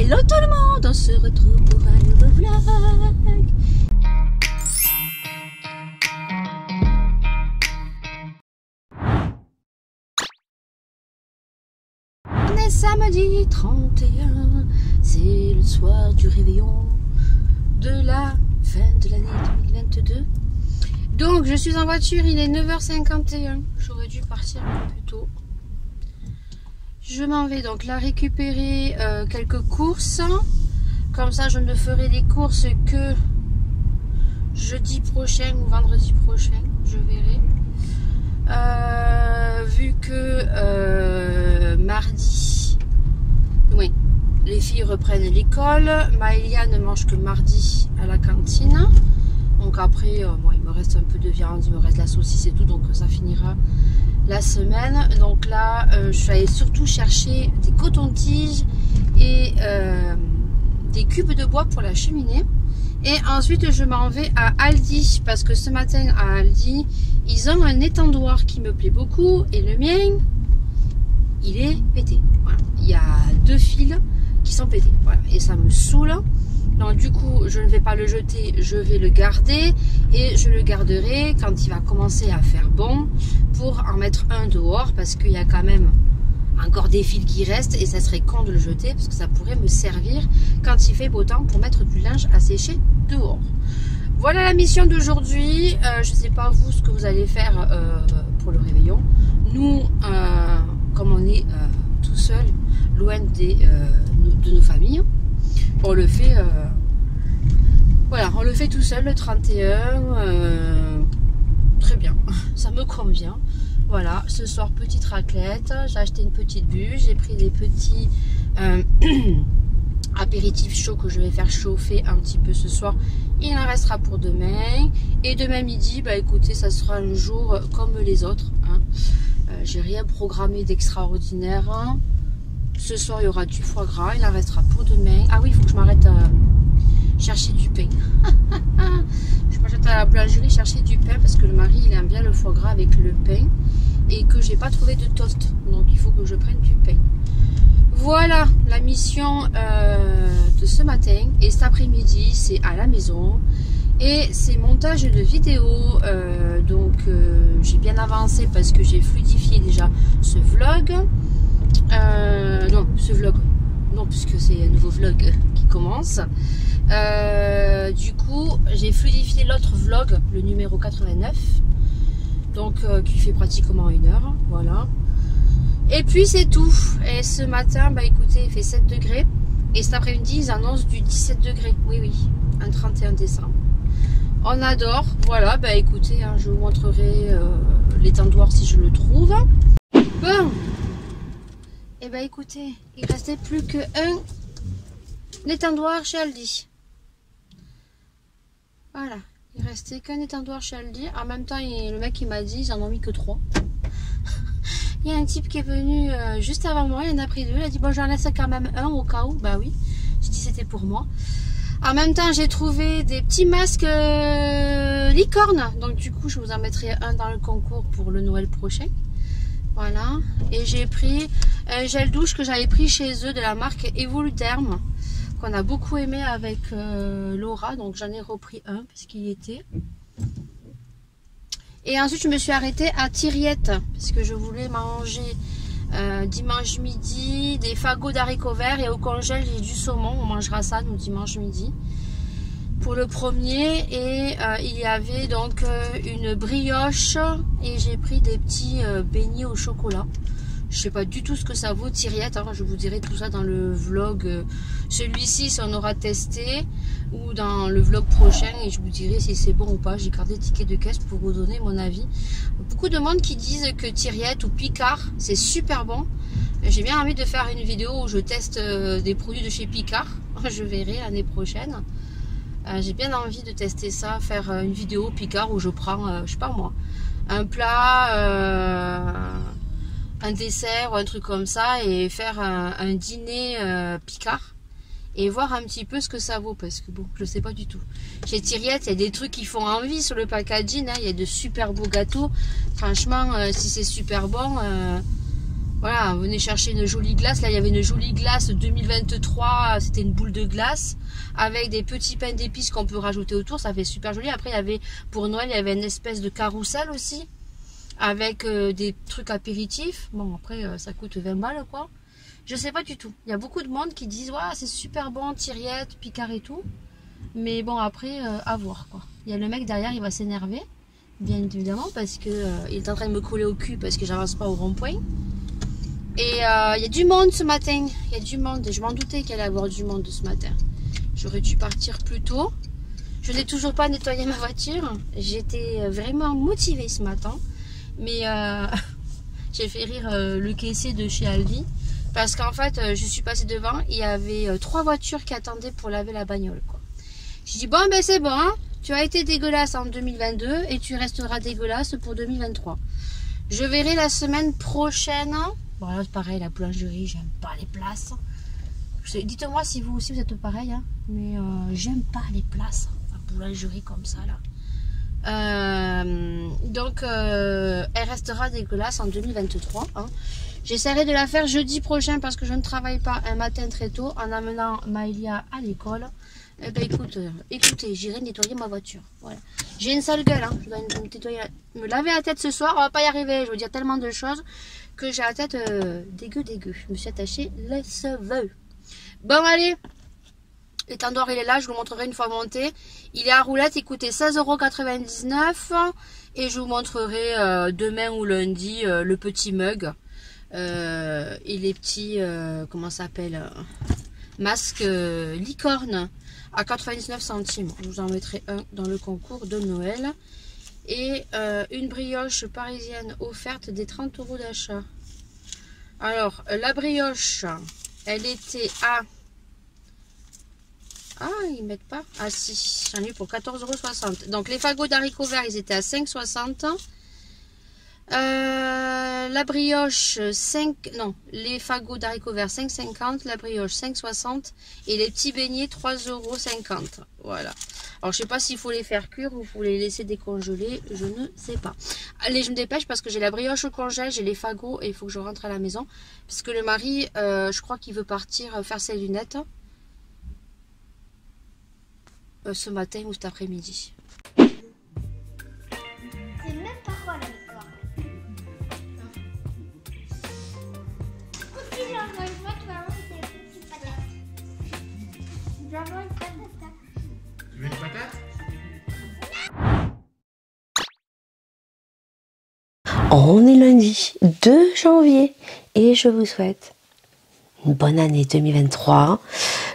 Hello tout le monde, on se retrouve pour un nouveau vlog. On est samedi 31, c'est le soir du réveillon de la fin de l'année 2022. Donc je suis en voiture, il est 9h51, j'aurais dû partir un peu plus tôt. Je m'en vais donc la récupérer quelques courses. Comme ça, je ne ferai les courses que jeudi prochain ou vendredi prochain. Je verrai. Vu que mardi, oui, les filles reprennent l'école. Maëlia ne mange que mardi à la cantine. Donc après, bon, il me reste un peu de viande, il me reste la saucisse et tout. Donc ça finira la semaine. Donc là je suis allée surtout chercher des cotons-tiges et des cubes de bois pour la cheminée, et ensuite je m'en vais à Aldi parce que ce matin à Aldi ils ont un étendoir qui me plaît beaucoup et le mien il est pété. Voilà. Il y a deux fils qui sont pétés, voilà. Et ça me saoule. Donc du coup je ne vais pas le jeter, je vais le garder, et je le garderai quand il va commencer à faire bon pour en mettre un dehors, parce qu'il y a quand même encore des fils qui restent et ça serait con de le jeter parce que ça pourrait me servir quand il fait beau temps pour mettre du linge à sécher dehors. Voilà la mission d'aujourd'hui. Je ne sais pas vous ce que vous allez faire pour le réveillon. Nous comme on est tout seul, loin de nos familles, on le fait voilà, on le fait tout seul le 31, très bien, ça me convient. Voilà, ce soir petite raclette, j'ai acheté une petite bûche, j'ai pris des petits apéritifs chauds que je vais faire chauffer un petit peu ce soir. Il en restera pour demain, et demain midi, bah écoutez, ça sera un jour comme les autres, hein. J'ai rien programmé d'extraordinaire, hein. Ce soir il y aura du foie gras, il en restera pour demain. Ah oui, il faut que je m'arrête chercher du pain. Je m'arrête à la boulangerie chercher du pain parce que le mari il aime bien le foie gras avec le pain et que j'ai pas trouvé de toast, donc il faut que je prenne du pain. Voilà la mission de ce matin, et cet après-midi c'est à la maison et c'est montage de vidéos. Donc j'ai bien avancé parce que j'ai fluidifié déjà ce vlog. Non, ce vlog, non, puisque c'est un nouveau vlog qui commence. Du coup, j'ai fluidifié l'autre vlog, le numéro 89, donc qui fait pratiquement 1 heure, voilà. Et puis c'est tout. Et ce matin, bah écoutez, il fait 7 degrés, et cet après-midi, ils annoncent du 17 degrés. Oui, oui, un 31 décembre. On adore. Voilà, bah écoutez, hein, je vous montrerai l'étendoir si je le trouve. Bon. Et bah écoutez, il restait plus qu'un étendoir chez Aldi. Voilà, il restait qu'un étendoir chez Aldi. En même temps, le mec il m'a dit, ils en ont mis que 3. Il y a un type qui est venu juste avant moi, il en a pris 2. Il a dit bon, j'en laisse quand même un au cas où. Bah oui, j'ai dit c'était pour moi. En même temps, j'ai trouvé des petits masques licorne. Donc du coup, je vous en mettrai un dans le concours pour le Noël prochain. Voilà, et j'ai pris un gel douche que j'avais pris chez eux de la marque Evoluderm, qu'on a beaucoup aimé avec Laura, donc j'en ai repris un parce qu'il y était. Et ensuite je me suis arrêtée à Thiriette parce que je voulais manger dimanche midi des fagots d'haricots verts, et au congèle j'ai du saumon, on mangera ça nous dimanche midi pour le premier. Et il y avait donc une brioche, et j'ai pris des petits beignets au chocolat. Je sais pas du tout ce que ça vaut Thiriette, hein. Je vous dirai tout ça dans le vlog, celui-ci si on aura testé, ou dans le vlog prochain, et je vous dirai si c'est bon ou pas. J'ai gardé le ticket de caisse pour vous donner mon avis. Beaucoup de monde qui disent que Thiriette ou Picard c'est super bon. J'ai bien envie de faire une vidéo où je teste des produits de chez Picard. Je verrai l'année prochaine. J'ai bien envie de tester ça, faire une vidéo Picard où je prends, je sais pas moi, un plat, un dessert ou un truc comme ça, et faire un dîner Picard et voir un petit peu ce que ça vaut, parce que bon, je sais pas du tout. Chez Thiriette, il y a des trucs qui font envie sur le packaging, hein. Il y a de super beaux gâteaux. Franchement, si c'est super bon, Voilà, venez chercher une jolie glace. Là, il y avait une jolie glace 2023. C'était une boule de glace avec des petits pains d'épices qu'on peut rajouter autour. Ça fait super joli. Après, il y avait, pour Noël, il y avait une espèce de carrousel aussi avec des trucs apéritifs. Bon, après, ça coûte 20 balles, quoi. Je sais pas du tout. Il y a beaucoup de monde qui disent, ouais, c'est super bon, Tiriette, Picard et tout. Mais bon, après, à voir, quoi. Il y a le mec derrière, il va s'énerver, bien évidemment, parce que il est en train de me coller au cul parce que j'avance pas au rond-point. Et il y a du monde ce matin. Il y a du monde. Je m'en doutais qu'il allait y avoir du monde ce matin. J'aurais dû partir plus tôt. Je n'ai toujours pas nettoyé ma voiture. J'étais vraiment motivée ce matin. Mais j'ai fait rire le caissier de chez Aldi. Parce qu'en fait, je suis passée devant. Il y avait 3 voitures qui attendaient pour laver la bagnole, quoi. Je dis, bon, ben c'est bon. Hein, tu as été dégueulasse en 2022 et tu resteras dégueulasse pour 2023. Je verrai la semaine prochaine. Bon, là, c'est pareil, la boulangerie, j'aime pas les places. Dites-moi si vous aussi vous êtes pareil, hein, mais j'aime pas les places, la boulangerie comme ça, là. Donc, elle restera dégueulasse en 2023. Hein. J'essaierai de la faire jeudi prochain parce que je ne travaille pas un matin très tôt en amenant Maëlia à l'école. Eh ben, écoutez, j'irai nettoyer ma voiture. Voilà. J'ai une sale gueule, hein. Je dois me laver la tête ce soir. On va pas y arriver. Je veux dire tellement de choses que j'ai la tête dégueu. Je me suis attachée les cheveux. Bon, allez. L'étendoir, il est là. Je vous montrerai une fois monté. Il est à roulette. Il coûtait 16,99 €. Et je vous montrerai demain ou lundi le petit mug. Et les petits, comment ça s'appelle, masques licorne à 99 centimes. Je vous en mettrai un dans le concours de Noël. Et une brioche parisienne offerte des 30 € d'achat. Alors, la brioche, elle était à... Ah, ils mettent pas. Ah si, j'en ai eu pour 14,60 €. Donc, les fagots d'haricots verts, ils étaient à 5,60 €. La brioche 5, non, les fagots d'haricots verts 5,50, la brioche 5,60 et les petits beignets 3,50 €. Voilà. Alors je sais pas s'il faut les faire cuire ou il faut les laisser décongeler, je ne sais pas. Allez, je me dépêche parce que j'ai la brioche au congèle, j'ai les fagots et il faut que je rentre à la maison. Parce que le mari, je crois qu'il veut partir faire ses lunettes ce matin ou cet après-midi. Tu veux une patate? On est lundi 2 janvier et je vous souhaite une bonne année 2023,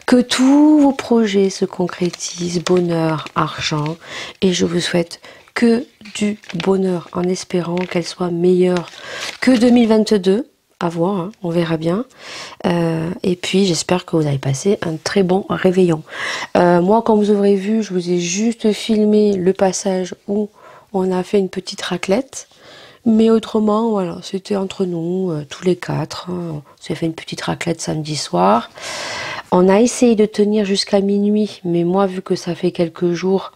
que tous vos projets se concrétisent, bonheur, argent, et je vous souhaite que du bonheur en espérant qu'elle soit meilleure que 2022. À voir, hein, on verra bien. Et puis j'espère que vous avez passé un très bon réveillon. Moi, comme vous aurez vu, je vous ai juste filmé le passage où on a fait une petite raclette. Mais autrement, voilà, c'était entre nous, tous les 4. Hein. On s'est fait une petite raclette samedi soir. On a essayé de tenir jusqu'à minuit, mais moi, vu que ça fait quelques jours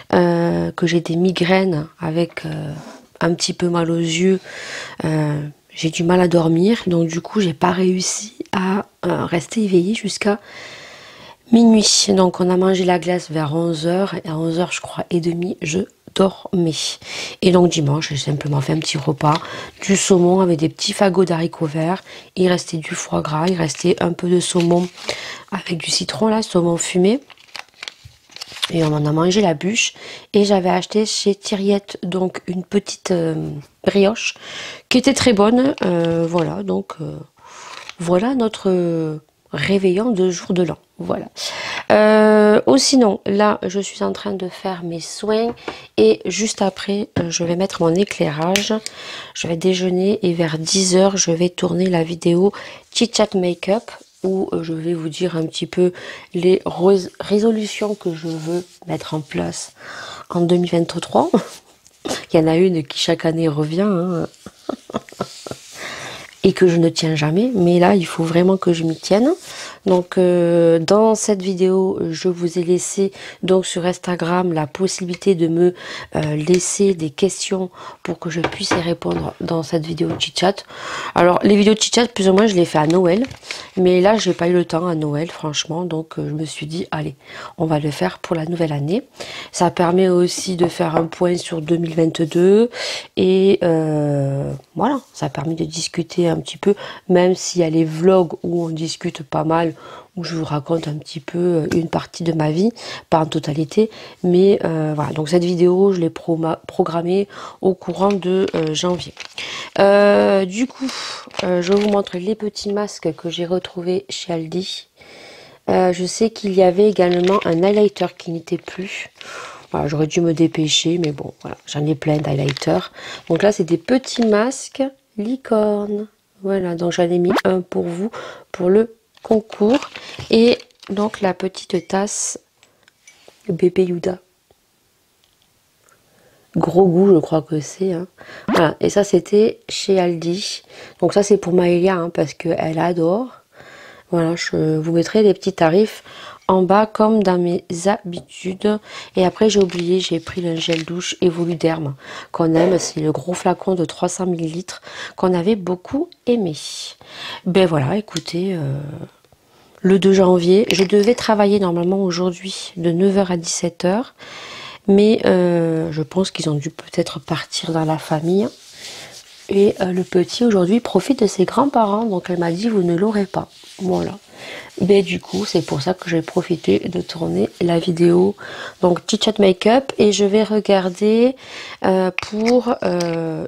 que j'ai des migraines avec un petit peu mal aux yeux, j'ai du mal à dormir. Donc du coup, j'ai pas réussi à rester éveillée jusqu'à minuit. Donc on a mangé la glace vers 11 h et à 11 h, je crois, et demie, je dormais. Et donc dimanche, j'ai simplement fait un petit repas, du saumon avec des petits fagots d'haricots verts. Il restait du foie gras, il restait un peu de saumon avec du citron, là, saumon fumé. Et on en a mangé la bûche. Et j'avais acheté chez Tiriette donc une petite brioche qui était très bonne. Voilà, donc voilà notre réveillon de jour de l'an. Voilà. Sinon, là, je suis en train de faire mes soins. Et juste après, je vais mettre mon éclairage. Je vais déjeuner et vers 10 h, je vais tourner la vidéo Chit Chat Make-up, où je vais vous dire un petit peu les résolutions que je veux mettre en place en 2023. Il y en a une qui chaque année revient. Hein. et que je ne tiens jamais, mais là il faut vraiment que je m'y tienne. Donc dans cette vidéo je vous ai laissé donc sur Instagram la possibilité de me laisser des questions pour que je puisse y répondre dans cette vidéo chit-chat. Alors les vidéos chit-chat plus ou moins je les fais à Noël, mais là j'ai pas eu le temps à Noël franchement, donc je me suis dit allez on va le faire pour la nouvelle année. Ça permet aussi de faire un point sur 2022 et voilà, ça a permis de discuter un petit peu, même s'il y a les vlogs où on discute pas mal, où je vous raconte un petit peu une partie de ma vie, pas en totalité, mais voilà, donc cette vidéo je l'ai programmée au courant de janvier. Du coup je vous montre les petits masques que j'ai retrouvés chez Aldi. Je sais qu'il y avait également un highlighter qui n'était plus. Voilà, j'aurais dû me dépêcher, mais bon, voilà, j'en ai plein d'highlighters. Donc là, c'est des petits masques licorne. Voilà, donc j'en ai mis un pour vous, pour le concours. Et donc la petite tasse bébé Yoda. Gros goût, je crois que c'est. Hein. Voilà, et ça, c'était chez Aldi. Donc ça, c'est pour Maëlia, hein, parce qu'elle adore. Voilà, je vous mettrai les petits tarifs en bas comme dans mes habitudes. Et après j'ai oublié, j'ai pris le gel douche Evoluderm qu'on aime, c'est le gros flacon de 300 ml qu'on avait beaucoup aimé. Ben voilà, écoutez, le 2 janvier, je devais travailler normalement aujourd'hui de 9 h à 17 h, mais je pense qu'ils ont dû peut-être partir dans la famille. Et le petit aujourd'hui profite de ses grands-parents, donc elle m'a dit vous ne l'aurez pas. Voilà. Mais du coup c'est pour ça que j'ai profité de tourner la vidéo. Donc chit-chat make-up, et je vais regarder pour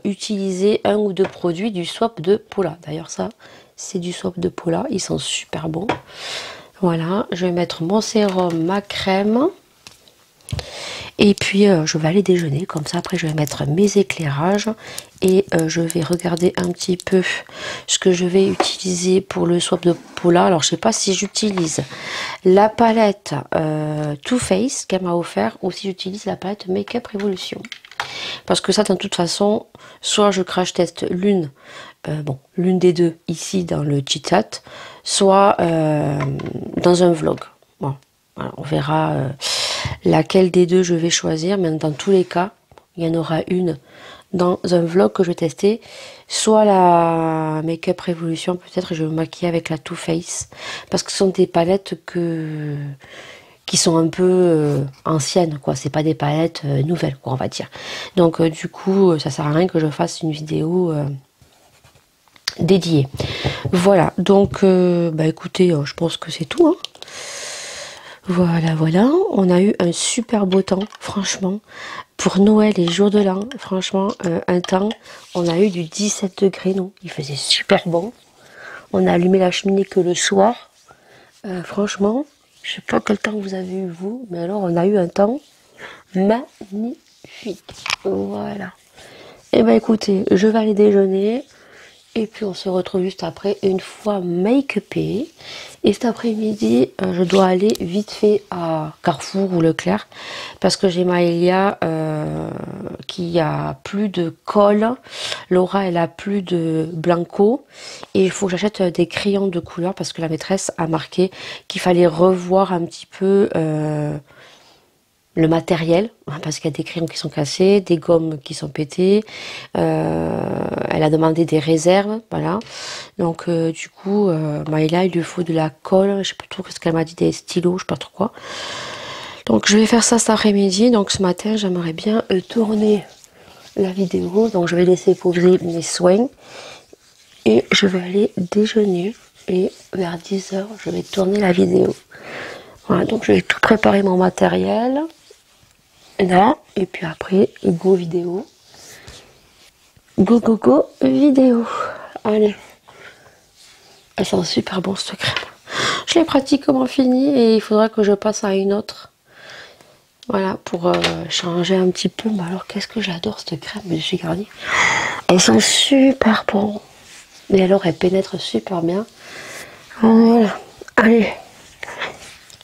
utiliser un ou deux produits du swap de Paula. D'ailleurs ça c'est du swap de Paula, ils sont super bons. Voilà, je vais mettre mon sérum, ma crème. Et puis je vais aller déjeuner, comme ça après je vais mettre mes éclairages et je vais regarder un petit peu ce que je vais utiliser pour le swap de Paula. Alors je sais pas si j'utilise la palette Too Faced qu'elle m'a offert ou si j'utilise la palette Make Up Revolution. Parce que ça de toute façon, soit je crash test l'une des deux ici dans le chit chat, soit dans un vlog. Bon, voilà, on verra laquelle des deux je vais choisir, mais dans tous les cas il y en aura une dans un vlog que je vais tester, soit la Make Up Revolution, peut-être je vais me maquiller avec la Too Faced, parce que ce sont des palettes qui sont un peu anciennes, quoi. C'est pas des palettes nouvelles, quoi, on va dire. Donc du coup ça sert à rien que je fasse une vidéo dédiée. Voilà, donc écoutez, je pense que c'est tout, hein. Voilà, voilà, on a eu un super beau temps, franchement, pour Noël et jour de l'an, franchement, un temps, on a eu du 17 degrés, non, il faisait super bon, on a allumé la cheminée que le soir, franchement, je sais pas quel temps vous avez eu vous, mais alors on a eu un temps magnifique, voilà. Et ben écoutez, je vais aller déjeuner. Et puis on se retrouve juste après, une fois make-upé. Et cet après-midi, je dois aller vite fait à Carrefour ou Leclerc. Parce que j'ai Maëlia qui a plus de colle. Laura, elle a plus de blanco. Et il faut que j'achète des crayons de couleur. Parce que la maîtresse a marqué qu'il fallait revoir un petit peu le matériel, parce qu'il y a des crayons qui sont cassés, des gommes qui sont pétées, elle a demandé des réserves, voilà. Donc du coup, Maëlia, il lui faut de la colle, je sais pas trop ce qu'elle m'a dit, des stylos, je sais pas trop quoi. Donc je vais faire ça cet après-midi, donc ce matin j'aimerais bien tourner la vidéo, donc je vais laisser poser mes soins, et je vais aller déjeuner, et vers 10 h je vais tourner la vidéo. Voilà, donc je vais tout préparer mon matériel. Là, et puis après, go vidéo. Go, go, go, vidéo. Allez. Elles sont super bon cette crème. Je l'ai pratiquement fini et il faudra que je passe à une autre. Voilà, pour changer un petit peu. Mais alors, qu'est-ce que j'adore cette crème de chez Garnier. Elles sont super bon. Et alors, elles pénètrent super bien. Voilà. Allez.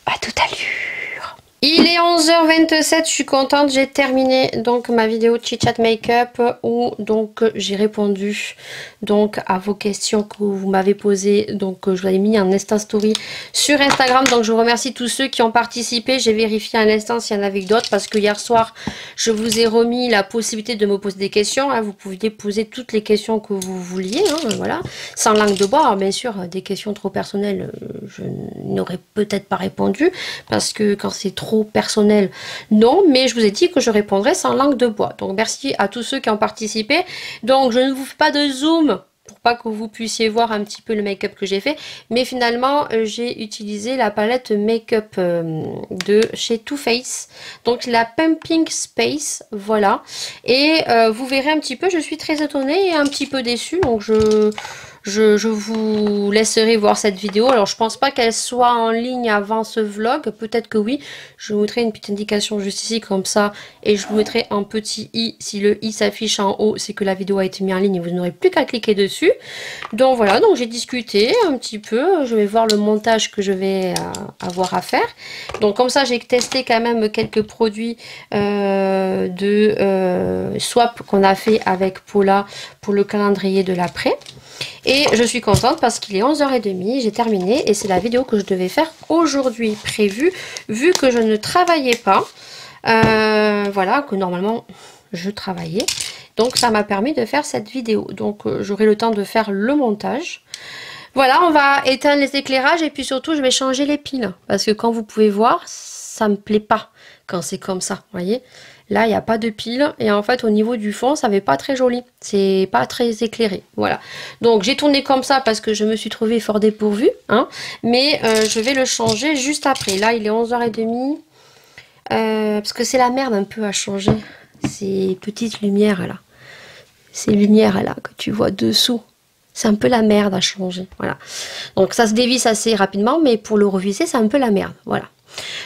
À tout à l'heure. Il est 11 14h27, je suis contente, j'ai terminé donc ma vidéo Chit Chat Make-up où donc j'ai répondu donc à vos questions que vous m'avez posées. Donc je vous avais mis un Insta Story sur Instagram, donc je vous remercie tous ceux qui ont participé. J'ai vérifié à l'instant s'il y en avait d'autres parce que hier soir je vous ai remis la possibilité de me poser des questions, hein. Vous pouviez poser toutes les questions que vous vouliez, hein, voilà, sans langue de bois. Alors, bien sûr, des questions trop personnelles, je n'aurais peut-être pas répondu parce que quand c'est trop personnel, non, mais je vous ai dit que je répondrai sans langue de bois. Donc merci à tous ceux qui ont participé. Donc je ne vous fais pas de zoom pour pas que vous puissiez voir un petit peu le make-up que j'ai fait, mais finalement j'ai utilisé la palette make-up de chez Too Faced, donc la Pumping Space, voilà. Et vous verrez un petit peu, je suis très étonnée et un petit peu déçue, donc je vous laisserai voir cette vidéo. Alors je pense pas qu'elle soit en ligne avant ce vlog, peut-être que oui. Je vous mettrai une petite indication juste ici comme ça, et je vous mettrai un petit i. Si le i s'affiche en haut, c'est que la vidéo a été mise en ligne et vous n'aurez plus qu'à cliquer dessus. Donc voilà, donc j'ai discuté un petit peu, je vais voir le montage que je vais avoir à faire. Donc comme ça j'ai testé quand même quelques produits de swap qu'on a fait avec Paula pour le calendrier de l'après. Et je suis contente parce qu'il est 11h30, j'ai terminé et c'est la vidéo que je devais faire aujourd'hui prévue, vu que je ne travaillais pas, voilà, que normalement je travaillais, donc ça m'a permis de faire cette vidéo, donc j'aurai le temps de faire le montage. Voilà, on va éteindre les éclairages et puis surtout je vais changer les piles, parce que quand vous pouvez voir, ça me plaît pas quand c'est comme ça, vous voyez. Là, il n'y a pas de pile et en fait, au niveau du fond, ça n'est pas très joli. C'est pas très éclairé. Voilà. Donc, j'ai tourné comme ça parce que je me suis trouvée fort dépourvue. Hein, mais je vais le changer juste après. Là, il est 11h30. Parce que c'est la merde un peu à changer. Ces petites lumières là. Ces lumières là que tu vois dessous. C'est un peu la merde à changer. Voilà. Donc, ça se dévisse assez rapidement. Mais pour le revisser, c'est un peu la merde. Voilà.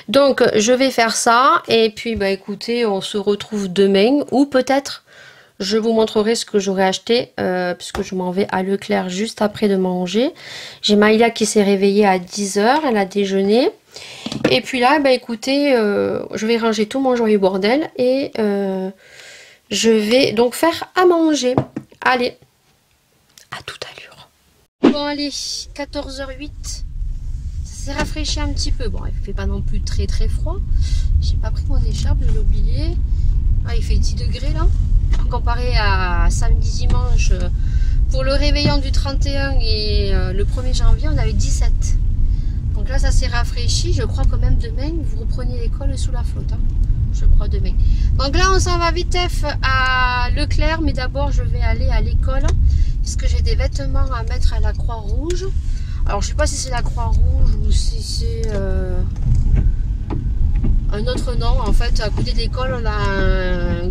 Donc je vais faire ça et puis bah écoutez, on se retrouve demain ou peut-être je vous montrerai ce que j'aurais acheté puisque je m'en vais à Leclerc juste après de manger. J'ai Maïla qui s'est réveillée à 10h, elle a déjeuné et puis là bah écoutez, je vais ranger tout mon joyeux bordel et je vais donc faire à manger. Allez, à toute allure. Bon allez, 14h08. Rafraîchi un petit peu, bon il fait pas non plus très froid, j'ai pas pris mon écharpe, je l'ai oublié. Ah, il fait 10 degrés là, comparé à samedi dimanche pour le réveillon du 31 et le 1er janvier on avait 17, donc là ça s'est rafraîchi. Je crois que même demain vous reprenez l'école sous la flotte, hein. Je crois demain. Donc là on s'en va vitef à Leclerc, mais d'abord je vais aller à l'école puisque j'ai des vêtements à mettre à la Croix-Rouge. Alors je sais pas si c'est la Croix-Rouge ou si c'est un autre nom. En fait, à côté de l'école, on a un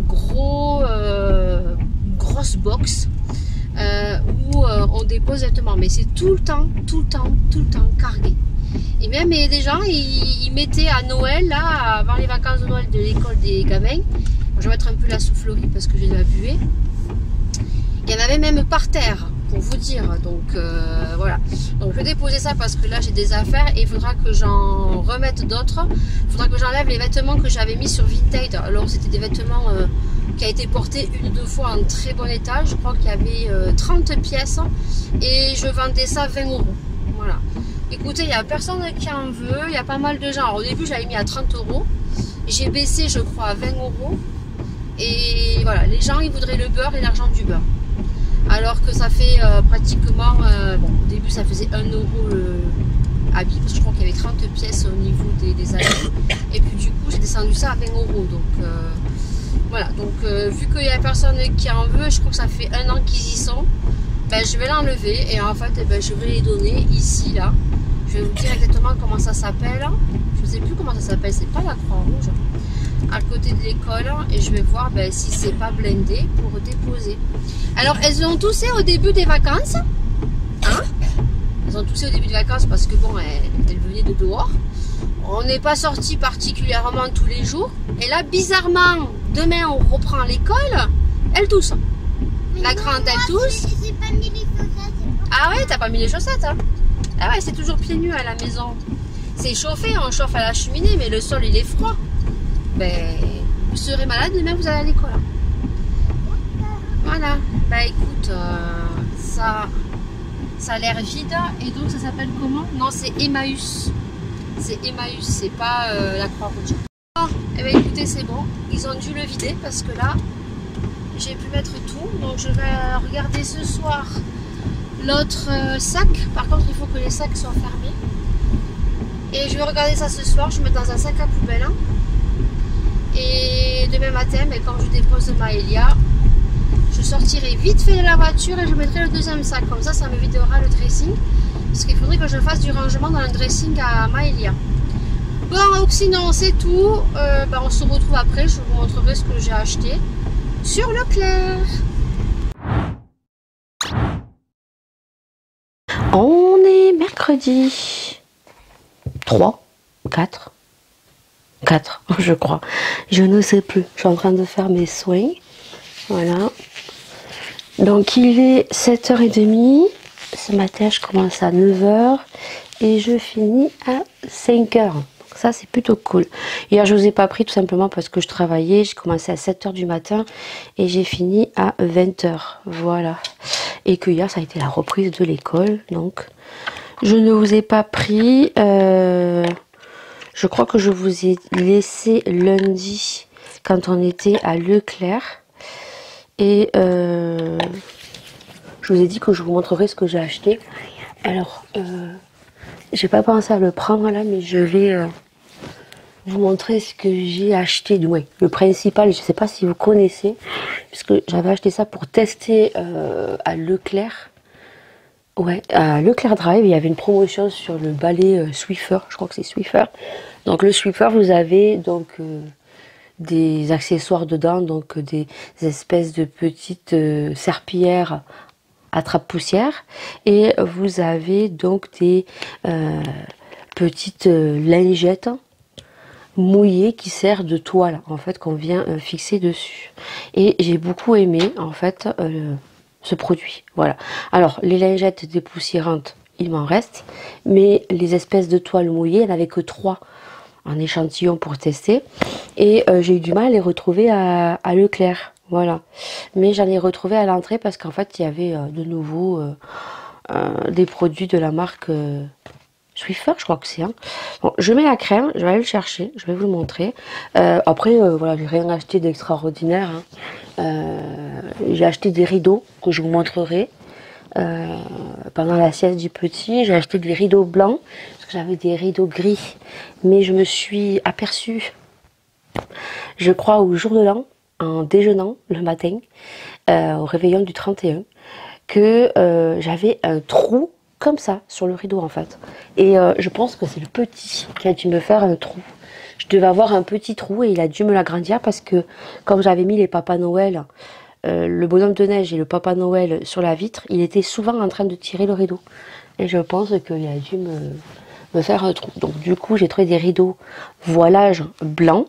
grosse box où on dépose directement. Mais c'est tout le temps cargué. Et même il y a des gens, ils mettaient à Noël, là, avant les vacances de Noël de l'école des gamins. Je vais mettre un peu la soufflerie parce que j'ai de la buée. Il y en avait même par terre, pour vous dire. Donc voilà. Donc je vais déposer ça parce que là j'ai des affaires et il faudra que j'en remette d'autres. Il faudra que j'enlève les vêtements que j'avais mis sur Vinted. Alors c'était des vêtements qui a été portés une ou deux fois en très bon état. Je crois qu'il y avait 30 pièces et je vendais ça 20 €. Voilà. Écoutez, il n'y a personne qui en veut. Il y a pas mal de gens. Alors, au début j'avais mis à 30 €. J'ai baissé je crois à 20 €. Et voilà, les gens ils voudraient le beurre et l'argent du beurre. Alors que ça fait pratiquement, bon au début ça faisait 1 € le habit, parce que je crois qu'il y avait 30 pièces au niveau des habits. Et puis du coup j'ai descendu ça à 20 €. Donc voilà, donc vu qu'il n'y a personne qui en veut, je crois que ça fait 1 an qu'ils y sont, ben, je vais l'enlever et en fait ben, je vais les donner ici là. Je vais vous dire exactement comment ça s'appelle. Je ne sais plus comment ça s'appelle, c'est pas la Croix-Rouge. À côté de l'école et je vais voir ben, si c'est pas blindé pour déposer. Alors elles ont toussé au début des vacances, hein? Elles ont toussé au début des vacances parce que bon elles venaient de dehors. On n'est pas sorti particulièrement tous les jours et là bizarrement demain on reprend l'école, elles toussent. La grande elle tousse. Pas mis les chaussettes. Ah ouais, t'as pas mis les chaussettes, hein? Ah ouais, c'est toujours pieds nus à la maison. C'est chauffé, on chauffe à la cheminée mais le sol il est froid. ben, vous serez malade, demain vous allez à l'école. Voilà, bah écoute, ça a l'air vide et donc ça s'appelle comment? Non, c'est Emmaüs. C'est Emmaüs, c'est pas la Croix-Rouge. Oh, et ben écoutez, c'est bon, ils ont dû le vider parce que là, j'ai pu mettre tout. Donc je vais regarder ce soir l'autre sac. Par contre, il faut que les sacs soient fermés. Et je vais regarder ça ce soir, je vais mettre dans un sac à poubelle. Et demain matin, mais quand je dépose Maëlia, je sortirai vite fait de la voiture et je mettrai le deuxième sac. Comme ça, ça me videra le dressing. Parce qu'il faudrait que je fasse du rangement dans le dressing à Maëlia. Bon, donc sinon, c'est tout. Ben, on se retrouve après. Je vous montrerai ce que j'ai acheté sur Leclerc. On est mercredi 3, 4, je crois. Je ne sais plus. Je suis en train de faire mes soins. Voilà. Donc il est 7h30. Ce matin, je commence à 9h et je finis à 5h. Donc ça, c'est plutôt cool. Hier, je ne vous ai pas pris tout simplement parce que je travaillais. J'ai commencé à 7h du matin et j'ai fini à 20h. Voilà. Et que hier, ça a été la reprise de l'école. Donc, je ne vous ai pas pris. Je crois que je vous ai laissé lundi quand on était à Leclerc. Et je vous ai dit que je vous montrerai ce que j'ai acheté. Alors, j'ai pas pensé à le prendre là, mais je vais vous montrer ce que j'ai acheté. Du moins, le principal, je sais pas si vous connaissez, puisque j'avais acheté ça pour tester à Leclerc. Ouais, à Leclerc Drive, il y avait une promotion sur le balai Swiffer. Je crois que c'est Swiffer. Donc le Swiffer, vous avez donc des accessoires dedans, donc des espèces de petites serpillères attrape-poussière, et vous avez donc des petites lingettes mouillées qui servent de toile en fait qu'on vient fixer dessus. Et j'ai beaucoup aimé en fait ce produit. Voilà. Alors les lingettes dépoussiérantes, il m'en reste, mais les espèces de toiles mouillées, il n'y en avait que 3 en échantillon pour tester, et j'ai eu du mal à les retrouver à Leclerc. Voilà, mais j'en ai retrouvé à l'entrée parce qu'en fait il y avait de nouveau des produits de la marque Swiffer, je crois que c'est. Hein. Bon, je mets la crème, je vais aller le chercher, je vais vous le montrer. Après, voilà, j'ai rien acheté d'extraordinaire. Hein. J'ai acheté des rideaux que je vous montrerai pendant la sieste du petit. J'ai acheté des rideaux blancs parce que j'avais des rideaux gris, mais je me suis aperçue, je crois au jour de l'an, en déjeunant le matin, au réveillon du 31, que j'avais un trou comme ça sur le rideau en fait. Et je pense que c'est le petit qui a dû me faire un trou. Je devais avoir un petit trou et il a dû me l'agrandir parce que comme j'avais mis les Papa Noël, le bonhomme de neige et le Papa Noël sur la vitre, il était souvent en train de tirer le rideau. Et je pense qu'il a dû me faire un trou. Donc du coup j'ai trouvé des rideaux voilage blanc.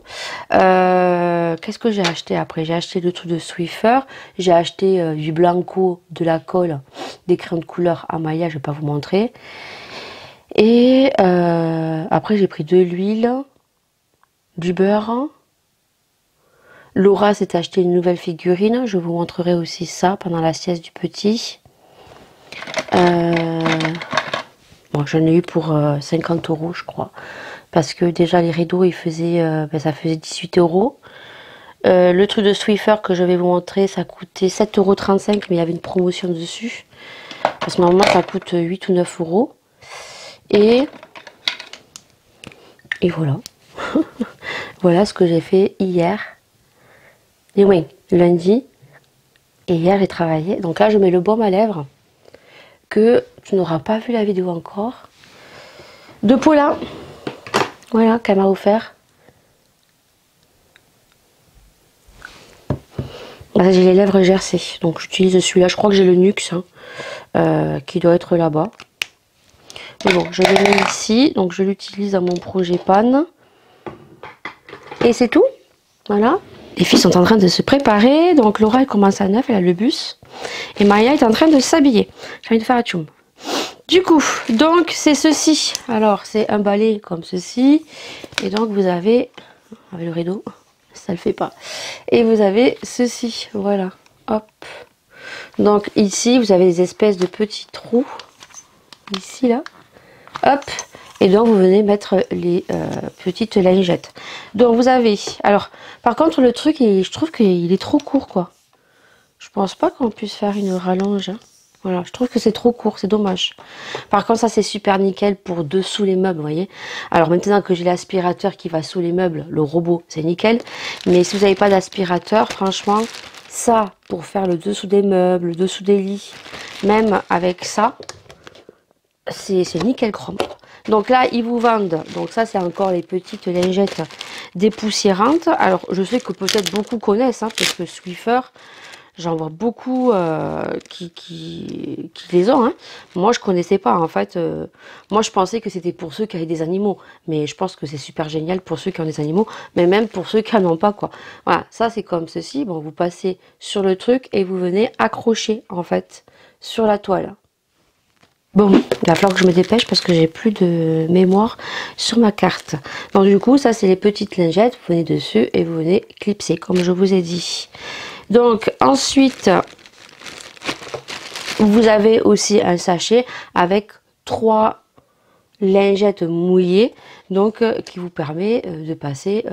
Qu'est-ce que j'ai acheté après? J'ai acheté le truc de Swiffer, j'ai acheté du blanco, de la colle, des crayons de couleur à Maya, je vais pas vous montrer. Et après j'ai pris de l'huile, du beurre. Laura s'est acheté une nouvelle figurine, je vous montrerai aussi ça pendant la sieste du petit. Bon, j'en ai eu pour 50 € je crois. Parce que déjà les rideaux, ils faisaient, ça faisait 18 €. Le truc de Swiffer que je vais vous montrer, ça coûtait 7,35 €, mais il y avait une promotion dessus. Parce que normalement ça coûte 8 ou 9 €. Et voilà. Voilà ce que j'ai fait hier. Et oui, lundi. Et hier j'ai travaillé. Donc là je mets le baume à lèvres. Que tu n'auras pas vu la vidéo encore. De Paula. Voilà, qu'elle m'a offert. J'ai les lèvres gercées, donc j'utilise celui-là. Je crois que j'ai le Nuxe hein, qui doit être là-bas. Mais bon, je le mets ici, donc je l'utilise dans mon projet pan. Et c'est tout. Voilà. Les filles sont en train de se préparer. Donc Laura elle commence à 9, elle a le bus. Et Maya est en train de s'habiller. J'ai envie de faire la tchoum. Du coup, donc c'est ceci. Alors c'est un balai comme ceci. Et donc vous avez, avec le rideau, ça le fait pas. Et vous avez ceci, voilà, hop. Donc ici, vous avez des espèces de petits trous, ici, là, hop. Et donc, vous venez mettre les petites lingettes. Donc, vous avez... Alors, par contre, le truc, je trouve qu'il est trop court, quoi. Je pense pas qu'on puisse faire une rallonge. Hein. Voilà, je trouve que c'est trop court, c'est dommage. Par contre, ça, c'est super nickel pour dessous les meubles, vous voyez. Alors, maintenant que j'ai l'aspirateur qui va sous les meubles, le robot, c'est nickel. Mais si vous n'avez pas d'aspirateur, franchement, ça, pour faire le dessous des meubles, le dessous des lits, même avec ça, c'est nickel chrome. Donc là, ils vous vendent, donc ça c'est encore les petites lingettes dépoussiérantes. Alors je sais que peut-être beaucoup connaissent, hein, parce que Swiffer, j'en vois beaucoup qui les ont. Hein. Moi je connaissais pas en fait. Moi je pensais que c'était pour ceux qui avaient des animaux. Mais je pense que c'est super génial pour ceux qui ont des animaux, mais même pour ceux qui n'en ont pas quoi. Voilà, ça c'est comme ceci. Bon, vous passez sur le truc et vous venez accrocher en fait sur la toile. Bon, il va falloir que je me dépêche parce que j'ai plus de mémoire sur ma carte. Donc du coup, ça c'est les petites lingettes. Vous venez dessus et vous venez clipser comme je vous ai dit. Donc ensuite, vous avez aussi un sachet avec 3 lingettes mouillées. Donc qui vous permet de passer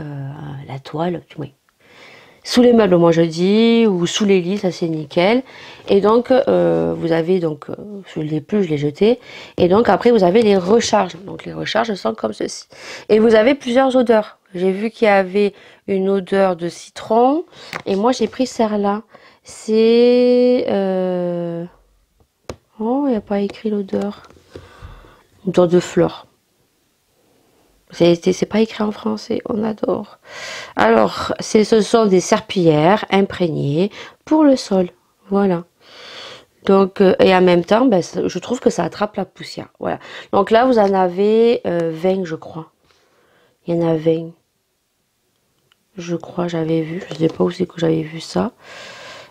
la toile, oui. Sous les meubles, moi je dis, ou sous les lits, ça c'est nickel. Et donc, vous avez, donc, je ne l'ai plus, je l'ai jeté. Et donc, après, vous avez les recharges. Donc, les recharges sont comme ceci. Et vous avez plusieurs odeurs. J'ai vu qu'il y avait une odeur de citron. Et moi, j'ai pris celle-là. C'est... Oh, il n'y a pas écrit l'odeur. Odeur de fleurs. C'est pas écrit en français, on adore. Alors, ce sont des serpillères imprégnées pour le sol. Voilà. Donc, et en même temps, ben, je trouve que ça attrape la poussière. Voilà. Donc là, vous en avez 20, je crois. Il y en a 20. Je crois, j'avais vu. Je ne sais pas où c'est que j'avais vu ça.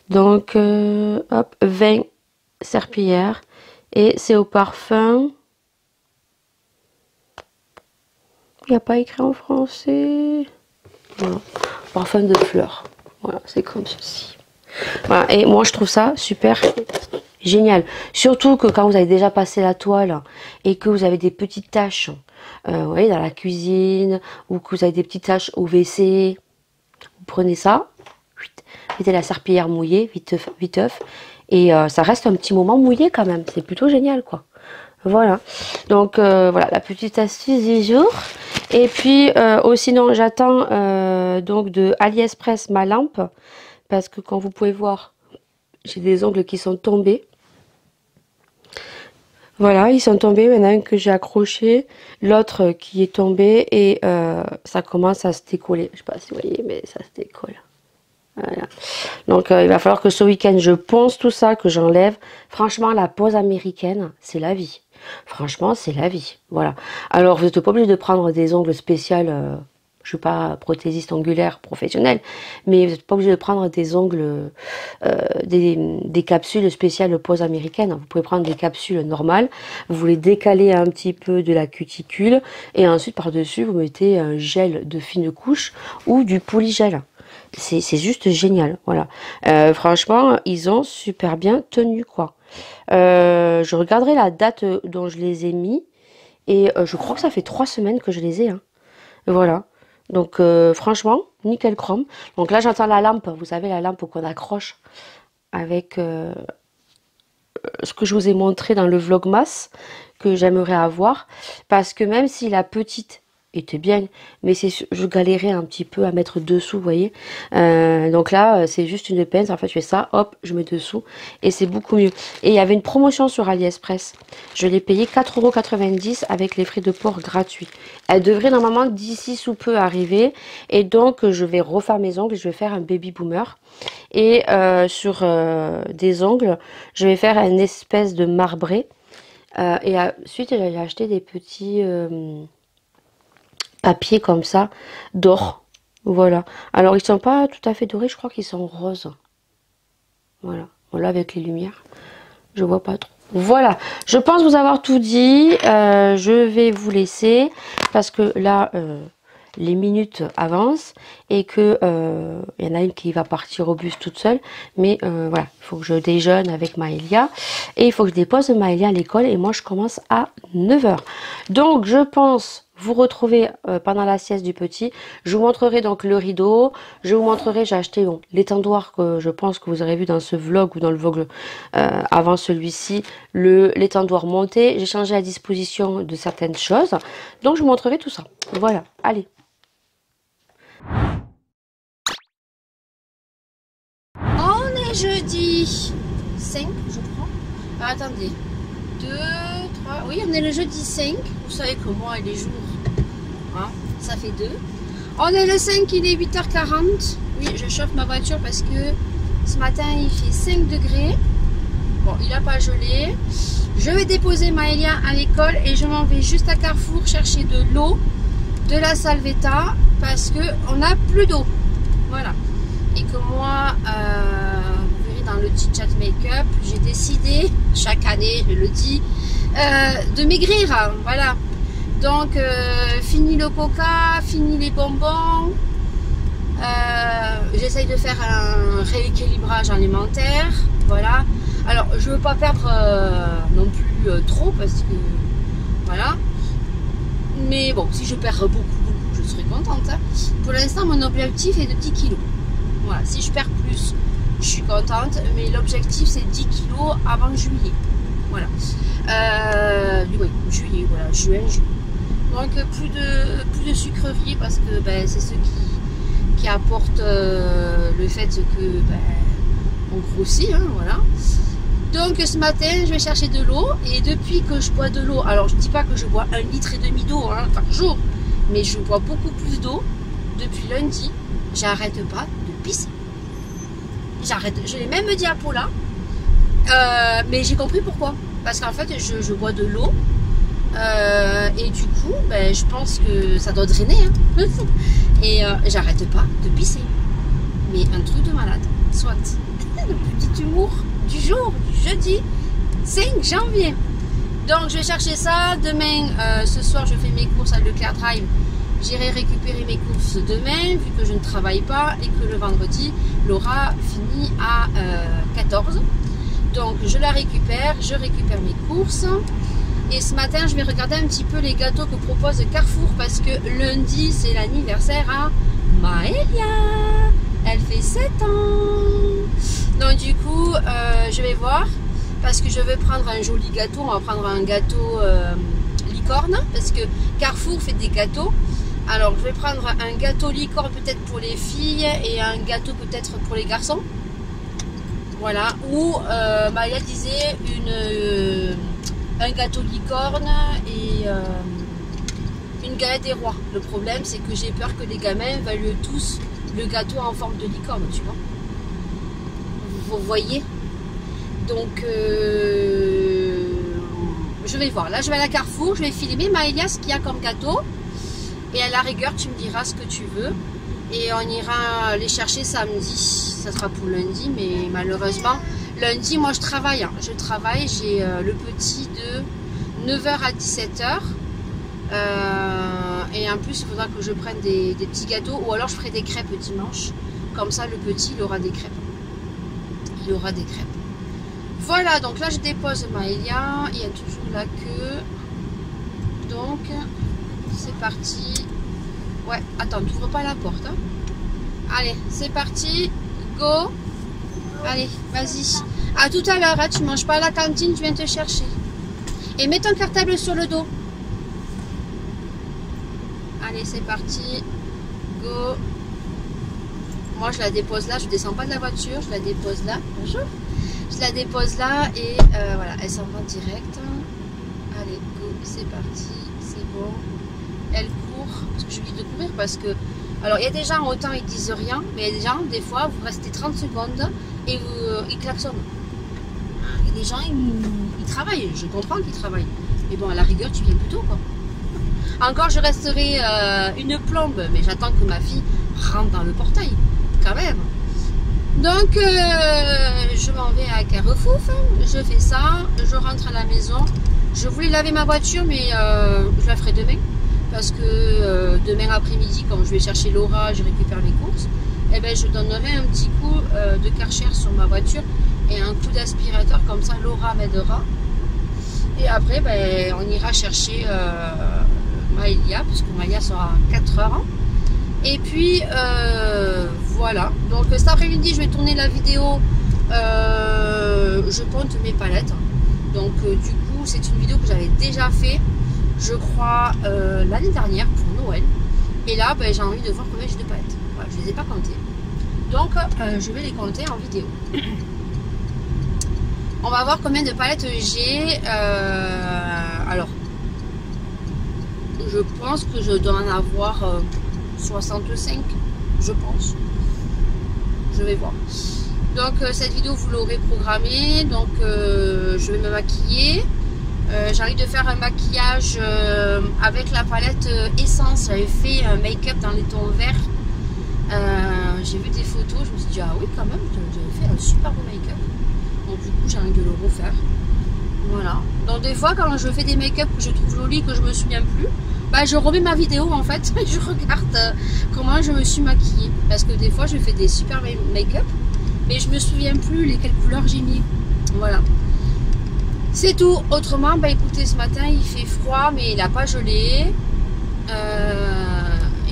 Donc, hop, 20 serpillères. Et c'est au parfum... Il n'y a pas écrit en français. Voilà. Parfum de fleurs. Voilà, c'est comme ceci. Voilà, et moi je trouve ça super génial. Surtout que quand vous avez déjà passé la toile et que vous avez des petites taches, vous voyez, dans la cuisine, ou que vous avez des petites taches au WC, vous prenez ça, mettez la serpillière mouillée, viteuf, et ça reste un petit moment mouillé quand même. C'est plutôt génial, quoi. Voilà, donc voilà la petite astuce du jour. Et puis sinon j'attends donc de AliExpress ma lampe, parce que comme vous pouvez voir, j'ai des ongles qui sont tombés. Voilà, ils sont tombés. Il y en a un que j'ai accroché, l'autre qui est tombé, et ça commence à se décoller. Je sais pas si vous voyez, mais ça se décolle. Voilà. Donc il va falloir que ce week-end je ponce tout ça, que j'enlève. Franchement, la pose américaine, c'est la vie. Franchement, c'est la vie. Voilà. Alors, vous n'êtes pas obligé de prendre des ongles spéciaux. Je ne suis pas prothésiste ongulaire professionnel, mais vous n'êtes pas obligé de prendre des ongles, des capsules spéciales pose américaine. Vous pouvez prendre des capsules normales. Vous les décalez un petit peu de la cuticule et ensuite par-dessus, vous mettez un gel de fine couche ou du polygel. C'est juste génial. Voilà. Franchement, ils ont super bien tenu, quoi. Je regarderai la date dont je les ai mis et je crois que ça fait 3 semaines que je les ai. Hein. Voilà. Donc franchement, nickel chrome. Donc là j'entends la lampe. Vous savez la lampe qu'on accroche avec ce que je vous ai montré dans le vlogmas que j'aimerais avoir. Parce que même si la petite était bien, mais je galérais un petit peu à mettre dessous, vous voyez. Donc là, c'est juste une pince. En fait, je fais ça, hop, je mets dessous et c'est beaucoup mieux. Et il y avait une promotion sur AliExpress. Je l'ai payé 4,90 € avec les frais de port gratuits. Elle devrait normalement d'ici sous peu arriver. Et donc, je vais refaire mes ongles. Je vais faire un baby boomer. Et sur des ongles, je vais faire une espèce de marbré. Et ensuite, j'ai acheté des petits... papier comme ça d'or, voilà. Alors ils sont pas tout à fait dorés, je crois qu'ils sont roses. Voilà, voilà avec les lumières, je vois pas trop. Voilà, je pense vous avoir tout dit. Je vais vous laisser parce que là les minutes avancent et que y en a une qui va partir au bus toute seule. Mais voilà, il faut que je déjeune avec Maëlia et il faut que je dépose Maëlia à l'école et moi je commence à 9 h. Donc je pense vous retrouver pendant la sieste du petit. Je vous montrerai donc le rideau. Je vous montrerai, j'ai acheté l'étendoir que je pense que vous aurez vu dans ce vlog ou dans le vlog avant celui-ci, l'étendoir monté. J'ai changé la disposition de certaines choses. Donc je vous montrerai tout ça. Voilà, allez. On est jeudi 5, je crois. Alors, attendez. 2, 3. Oui, on est le jeudi 5. Vous savez que moi et les jours, hein, ça fait 2. On est le 5, il est 8h40. Oui, je chauffe ma voiture parce que ce matin il fait 5 degrés. Bon, il n'a pas gelé. Je vais déposer Maëlia à l'école et je m'en vais juste à Carrefour chercher de l'eau, de la salvetta parce qu'on n'a plus d'eau. Voilà. Et que moi, vous verrez dans le petit chat make-up, j'ai décidé, chaque année je le dis, de maigrir. Voilà. Donc, fini le coca, fini les bonbons. J'essaye de faire un rééquilibrage alimentaire. Voilà. Alors, je ne veux pas perdre non plus trop parce que voilà. Mais bon, si je perds beaucoup, je serai contente. Hein. Pour l'instant, mon objectif est de 10 kilos. Voilà, si je perds plus, je suis contente. Mais l'objectif, c'est 10 kilos avant juillet. Voilà. Oui, juillet, voilà, juin, juillet. Donc, plus de sucreries parce que ben, c'est ce qui apporte le fait que ben, on grossit. Hein, voilà. Donc ce matin, je vais chercher de l'eau et depuis que je bois de l'eau, alors je ne dis pas que je bois 1,5 litre d'eau hein, par jour, mais je bois beaucoup plus d'eau depuis lundi. J'arrête pas de pisser. J'arrête. Je l'ai même dit à Paula, mais j'ai compris pourquoi. Parce qu'en fait, je bois de l'eau et du coup, ben, je pense que ça doit drainer. Hein. Et j'arrête pas de pisser. Mais un truc de malade. Soit le petit humour du jour, du jeudi 5 janvier. Donc je vais chercher ça. Demain, ce soir, je fais mes courses à Leclerc Drive. J'irai récupérer mes courses demain, vu que je ne travaille pas et que le vendredi, Laura finit à 14. Donc je la récupère, je récupère mes courses. Et ce matin, je vais regarder un petit peu les gâteaux que propose Carrefour parce que lundi, c'est l'anniversaire à Maëlia. Elle fait 7 ans. Donc du coup, je vais voir parce que je veux prendre un joli gâteau. On va prendre un gâteau licorne parce que Carrefour fait des gâteaux. Alors je vais prendre un gâteau licorne peut-être pour les filles et un gâteau peut-être pour les garçons. Voilà. Ou Maëlia disait un gâteau licorne et une galette des rois. Le problème c'est que j'ai peur que les gamins veulent tous le gâteau en forme de licorne, tu vois. Vous voyez. Donc je vais voir. Là je vais à la Carrefour, je vais filmer Maëlia ce qu'il y a comme gâteau. Et à la rigueur tu me diras ce que tu veux. Et on ira les chercher samedi. Ça sera pour lundi, mais malheureusement lundi moi je travaille. Hein. Je travaille, j'ai le petit de 9 h à 17 h. Et en plus il faudra que je prenne des petits gâteaux. Ou alors je ferai des crêpes dimanche. Comme ça le petit il aura des crêpes. Il aura des crêpes. Voilà, donc là je dépose Maëlia. Il y a toujours la queue. Donc c'est parti. Ouais, attends, t'ouvres pas la porte. Hein. Allez, c'est parti. Go. Allez, vas-y. À tout à l'heure, hein, tu manges pas à la cantine, tu viens te chercher. Et mets ton cartable sur le dos. Allez, c'est parti. Go. Moi, je la dépose là. Je descends pas de la voiture. Je la dépose là. Bonjour. Je la dépose là et voilà, elle s'en va direct. Allez, go. C'est parti. C'est bon. Elle court. Parce que je lui dis de courir parce que... Alors, il y a des gens, autant ils disent rien. Mais il y a des gens, des fois, vous restez 30 secondes et ils klaxonnent. Il y a des gens, ils travaillent. Je comprends qu'ils travaillent. Mais bon, à la rigueur, tu viens plus tôt, quoi. Encore, je resterai une plombe, mais j'attends que ma fille rentre dans le portail, quand même. Donc, je m'en vais à Carrefour, je fais ça, je rentre à la maison. Je voulais laver ma voiture, mais je la ferai demain, parce que demain après-midi, quand je vais chercher Laura, je récupère mes courses, et ben je donnerai un petit coup de Karcher sur ma voiture et un coup d'aspirateur, comme ça Laura m'aidera. Et après, ben, on ira chercher Maëlia, parce que Maëlia sera à 4 h. Et puis voilà, donc cet après-midi je vais tourner la vidéo, je compte mes palettes. Donc du coup c'est une vidéo que j'avais déjà fait, je crois l'année dernière pour Noël. Et là ben, j'ai envie de voir combien j'ai de palettes. Voilà, je ne les ai pas comptées. Donc je vais les compter en vidéo. On va voir combien de palettes j'ai. Alors je pense que je dois en avoir 65, je pense. Je vais voir. Donc cette vidéo vous l'aurez programmée. Donc je vais me maquiller. J'ai envie de faire un maquillage avec la palette Essence. J'avais fait un make-up dans les tons verts. J'ai vu des photos, je me suis dit ah oui quand même, j'avais fait un super beau make-up. Donc du coup j'ai envie de le refaire. Voilà. Donc des fois quand je fais des make-up que je trouve jolis, que je me souviens plus, bah, je remets ma vidéo en fait, je regarde comment je me suis maquillée. Parce que des fois je fais des super make-up, mais je me souviens plus lesquelles couleurs j'ai mis. Voilà. C'est tout. Autrement, bah écoutez, ce matin il fait froid, mais il n'a pas gelé.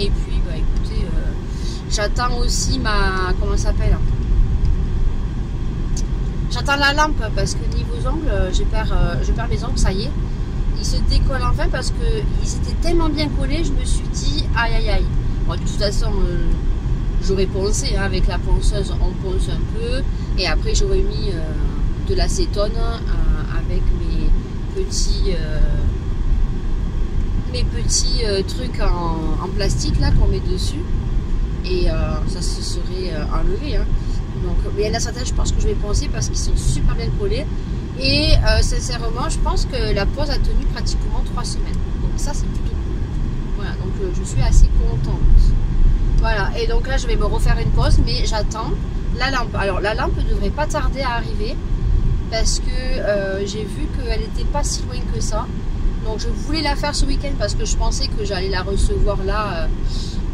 Et puis bah écoutez, j'attends aussi ma... comment ça s'appelle? J'attends la lampe parce que niveau ongles, je perds mes ongles, ça y est. Ils se décollent enfin parce qu'ils étaient tellement bien collés, je me suis dit aïe aïe aïe. Bon, de toute façon, j'aurais poncé hein, avec la ponceuse, on ponce un peu et après j'aurais mis de l'acétone avec mes petits trucs en plastique là qu'on met dessus et ça se serait enlevé. Hein. Donc, mais il y en a certains, je pense que je vais poncer parce qu'ils sont super bien collés. Et sincèrement, je pense que la pause a tenu pratiquement 3 semaines. Donc ça, c'est plutôt cool. Voilà, donc je suis assez contente. Voilà, et donc là, je vais me refaire une pause, mais j'attends la lampe. Alors, la lampe ne devrait pas tarder à arriver parce que j'ai vu qu'elle n'était pas si loin que ça. Donc, je voulais la faire ce week-end parce que je pensais que j'allais la recevoir là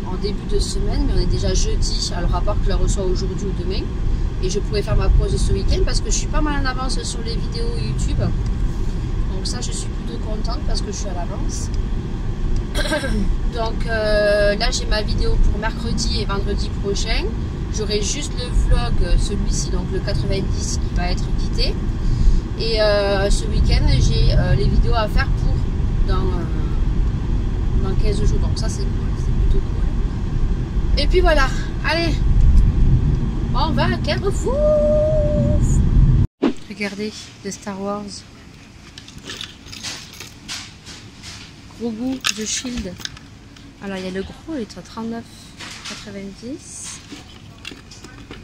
en début de semaine. Mais on est déjà jeudi, alors à part que je la reçois aujourd'hui ou demain. Et je pourrais faire ma pause ce week-end parce que je suis pas mal en avance sur les vidéos YouTube. Donc ça, je suis plutôt contente parce que je suis à l'avance. Donc là, j'ai ma vidéo pour mercredi et vendredi prochain. J'aurai juste le vlog, celui-ci, donc le 90 qui va être quitté. Et ce week-end, j'ai les vidéos à faire pour dans 15 jours. Donc ça, c'est cool, c'est plutôt cool. Et puis voilà, allez, on va à Carrefour. Regardez, de Star Wars. Gros goût de Shield. Alors il y a le gros, il est à 39,90.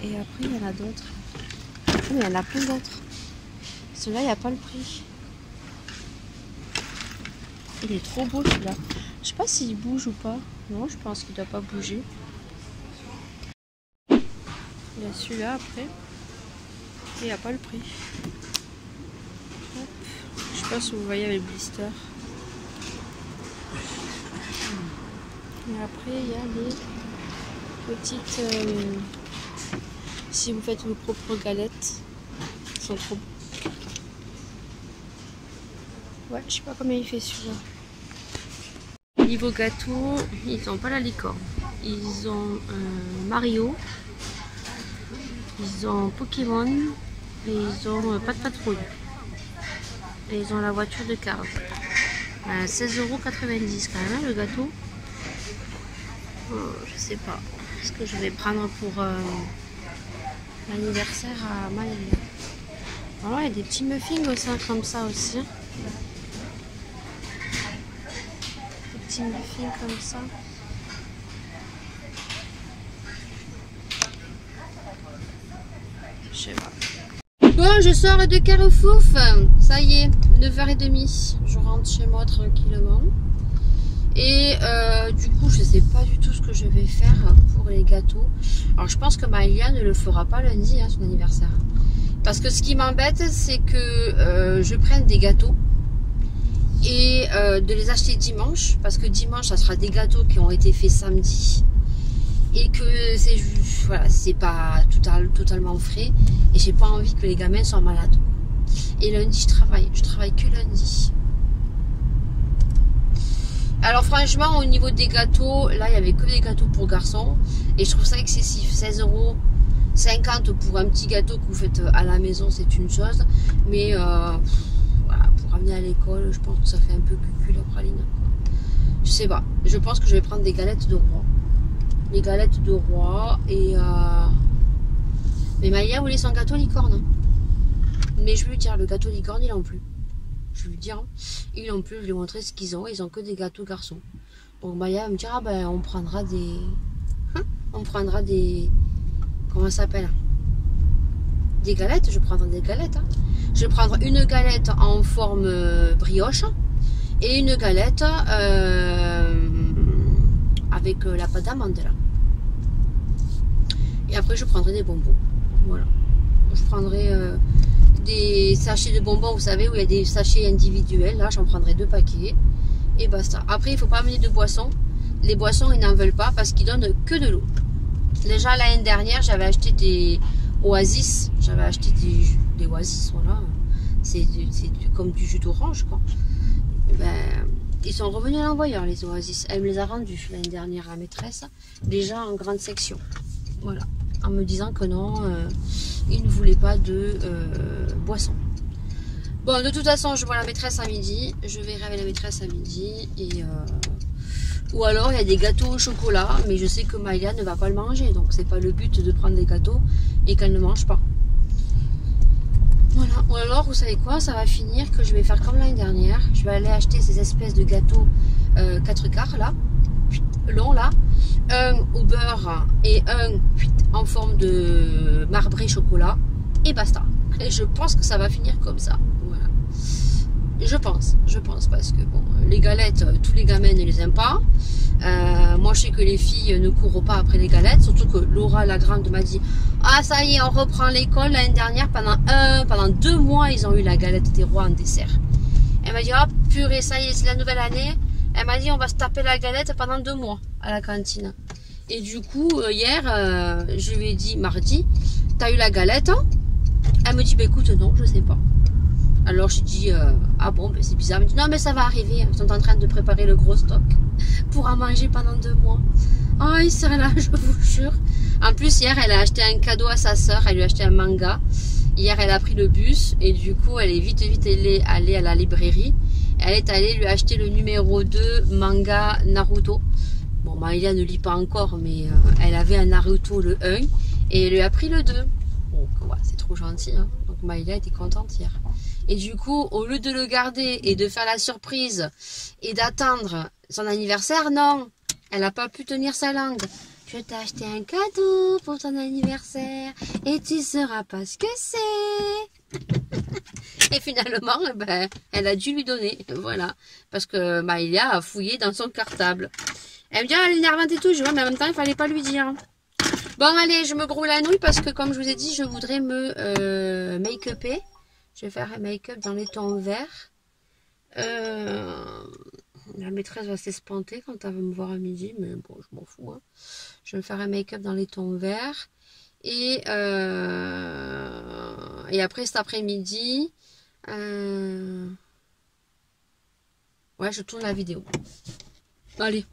Et après il y en a d'autres. Il y en a plein d'autres. Celui-là, il n'y a pas le prix. Il est trop beau celui-là. Je sais pas s'il bouge ou pas. Non, je pense qu'il ne doit pas bouger. Il y a celui-là après. Et il n'y a pas le prix. Hop. Je sais pas si vous voyez avec blister. Et après il y a les petites... si vous faites vos propres galettes. Elles sont trop beaux. Ouais, je sais pas combien il fait celui-là. Niveau gâteau, ils n'ont pas la licorne. Ils ont Mario. Ils ont Pokémon et ils ont pas de patrouille. Et ils ont la voiture de Cars. 16,90 € quand même hein, le gâteau. Oh, je sais pas ce que je vais prendre pour l'anniversaire à Maëlia. Alors il y a des petits muffins aussi, comme ça aussi. Des petits muffins comme ça. Je sais pas. Bon, je sors de Carrefour. Ça y est, 9h30. Je rentre chez moi tranquillement. Et du coup, je sais pas du tout ce que je vais faire pour les gâteaux. Alors, je pense que Maëlia ne le fera pas lundi, hein, son anniversaire. Parce que ce qui m'embête, c'est que je prenne des gâteaux et de les acheter dimanche, parce que dimanche ça sera des gâteaux qui ont été faits samedi et que c'est voilà, c'est pas totalement frais et j'ai pas envie que les gamins soient malades. Et lundi je travaille que lundi. Alors franchement au niveau des gâteaux, là il y avait que des gâteaux pour garçons et je trouve ça excessif. 16,50 € pour un petit gâteau que vous faites à la maison, c'est une chose, mais voilà, pour ramener à l'école, je pense que ça fait un peu cucu la praline. Je sais pas, je pense que je vais prendre des galettes de roi. Les galettes de roi et mais Maïlia voulait son gâteau licorne. Mais je vais lui dire, le gâteau licorne ils l'ont plus. Je vais lui dire, ils l'ont plus, je lui ai montré ce qu'ils ont que des gâteaux garçons. Donc Maïlia va me dire, ah ben on prendra des. Comment ça s'appelle? Des galettes, je prendrai des galettes. Hein. Je vais prendre une galette en forme brioche et une galette avec la pâte d'amande là. Et après je prendrai des bonbons. Voilà. Je prendrai des sachets de bonbons, vous savez, où il y a des sachets individuels. Là j'en prendrai 2 paquets. Et basta. Après il ne faut pas amener de boissons. Les boissons ils n'en veulent pas parce qu'ils donnent que de l'eau. Déjà l'année dernière j'avais acheté des Oasis. J'avais acheté des Oasis, voilà. C'est comme du jus d'orange quoi. Ben, ils sont revenus à l'envoyeur les Oasis. Elle me les a rendus l'année dernière à maîtresse. Déjà en grande section. Voilà. En me disant que non, ils ne voulaient pas de boisson. Bon, de toute façon, je vois la maîtresse à midi. Je verrai avec la maîtresse à midi. Et, ou alors, il y a des gâteaux au chocolat. Mais je sais que Maïlia ne va pas le manger. Donc, c'est pas le but de prendre des gâteaux et qu'elle ne mange pas. Voilà. Ou alors, vous savez quoi? Ça va finir que je vais faire comme l'année dernière. Je vais aller acheter ces espèces de gâteaux 4 quarts, là. Long, là. Un au beurre et un en forme de marbré chocolat. Et basta. Et je pense que ça va finir comme ça. Voilà. Je pense parce que bon, les galettes, tous les gamins ne les aiment pas. Moi je sais que les filles ne courent pas après les galettes, surtout que Laura la grande m'a dit, ah ça y est on reprend l'école. L'année dernière pendant 2 mois ils ont eu la galette des rois en dessert. Elle m'a dit, oh purée ça y est c'est la nouvelle année. Elle m'a dit on va se taper la galette pendant 2 mois à la cantine. Et du coup hier je lui ai dit mardi, t'as eu la galette hein? Elle me dit bah écoute non je sais pas. Alors j'ai dit ah bon ben c'est bizarre. Elle me dit non mais ça va arriver, ils sont en train de préparer le gros stock pour en manger pendant 2 mois. Oh ils sont là je vous jure. En plus hier elle a acheté un cadeau à sa soeur, elle lui a acheté un manga. Hier elle a pris le bus et du coup elle est vite allée à la librairie. Elle est allée lui acheter le numéro 2 manga Naruto. Bon Maïlia ne lit pas encore mais elle avait un Naruto le 1 et elle lui a pris le 2. Donc ouais, c'est trop gentil hein. Donc Maïlia était contente hier. Et du coup, au lieu de le garder et de faire la surprise et d'attendre son anniversaire, non, elle n'a pas pu tenir sa langue. Je t'ai acheté un cadeau pour ton anniversaire et tu ne sauras pas ce que c'est. Et finalement, ben, elle a dû lui donner, voilà, parce que Maïlia a fouillé dans son cartable. Elle me dit, ah, elle est énervante et tout, je vois, mais en même temps, il fallait pas lui dire. Bon, allez, je me grouille la nouille parce que, comme je vous ai dit, je voudrais me make-upper. Je vais faire un make-up dans les tons verts. La maîtresse va s'espanter quand elle va me voir à midi, mais bon, je m'en fous. Hein. Je vais me faire un make-up dans les tons verts. Et après, cet après-midi, ouais, je tourne la vidéo. Allez,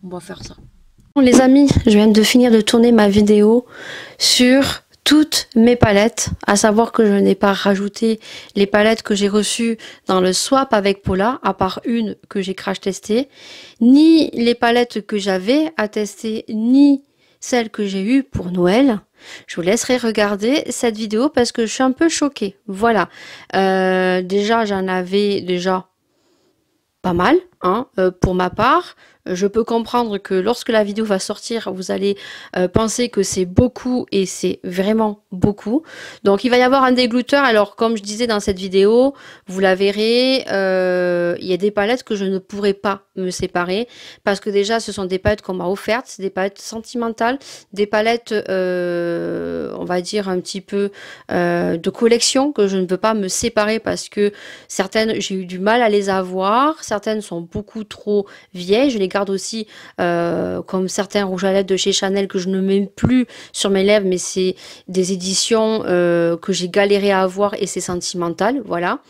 on va faire ça. Bon, les amis, je viens de finir de tourner ma vidéo sur toutes mes palettes, à savoir que je n'ai pas rajouté les palettes que j'ai reçues dans le swap avec Paula, à part une que j'ai crash testée, ni les palettes que j'avais à tester, ni celles que j'ai eues pour Noël. Je vous laisserai regarder cette vidéo parce que je suis un peu choquée. Voilà, déjà j'en avais déjà pas mal, hein, pour ma part. Je peux comprendre que lorsque la vidéo va sortir, vous allez penser que c'est beaucoup et c'est vraiment beaucoup. Donc il va y avoir un dégoûteur. Alors comme je disais dans cette vidéo, vous la verrez, il y a des palettes que je ne pourrai pas me séparer parce que déjà ce sont des palettes qu'on m'a offertes, c'est des palettes sentimentales, des palettes on va dire un petit peu de collection que je ne peux pas me séparer parce que certaines j'ai eu du mal à les avoir, certaines sont beaucoup trop vieilles, je les garde aussi comme certains rouges à lèvres de chez Chanel que je ne mets plus sur mes lèvres, mais c'est des éditions que j'ai galéré à avoir et c'est sentimental, voilà.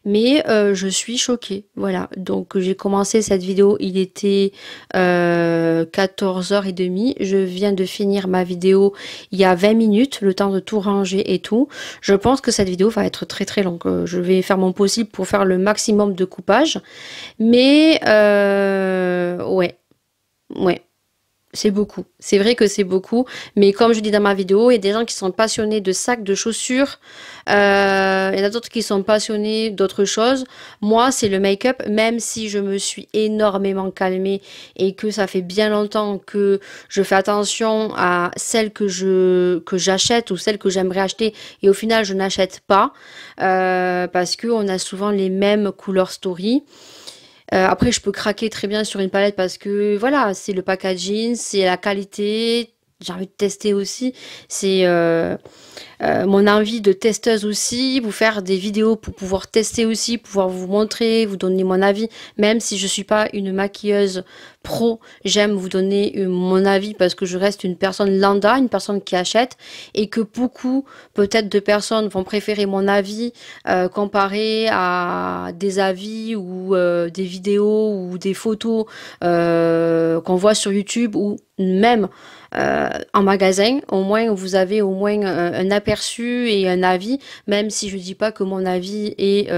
Mais je suis choquée, voilà. Donc j'ai commencé cette vidéo, il était 14h30. Je viens de finir ma vidéo il y a 20 minutes, le temps de tout ranger et tout. Je pense que cette vidéo va être très très longue. Je vais faire mon possible pour faire le maximum de coupage. Mais ouais. C'est beaucoup. C'est vrai que c'est beaucoup. Mais comme je dis dans ma vidéo, il y a des gens qui sont passionnés de sacs, de chaussures. Il y en a d'autres qui sont passionnés d'autres choses. Moi, c'est le make-up. Même si je me suis énormément calmée et que ça fait bien longtemps que je fais attention à celles que j'achète ou celles que j'aimerais acheter. Et au final, je n'achète pas. Parce qu'on a souvent les mêmes couleurs story. Après, je peux craquer très bien sur une palette parce que voilà, c'est le packaging, c'est la qualité. J'ai envie de tester aussi. C'est mon envie de testeuse aussi, vous faire des vidéos pour pouvoir tester aussi, pouvoir vous montrer, vous donner mon avis. Même si je suis pas une maquilleuse pro, j'aime vous donner mon avis parce que je reste une personne lambda, une personne qui achète et que beaucoup peut-être de personnes vont préférer mon avis comparé à des avis ou des vidéos ou des photos qu'on voit sur YouTube ou même en magasin. Au moins vous avez au moins un aperçu et un avis, même si je dis pas que mon avis est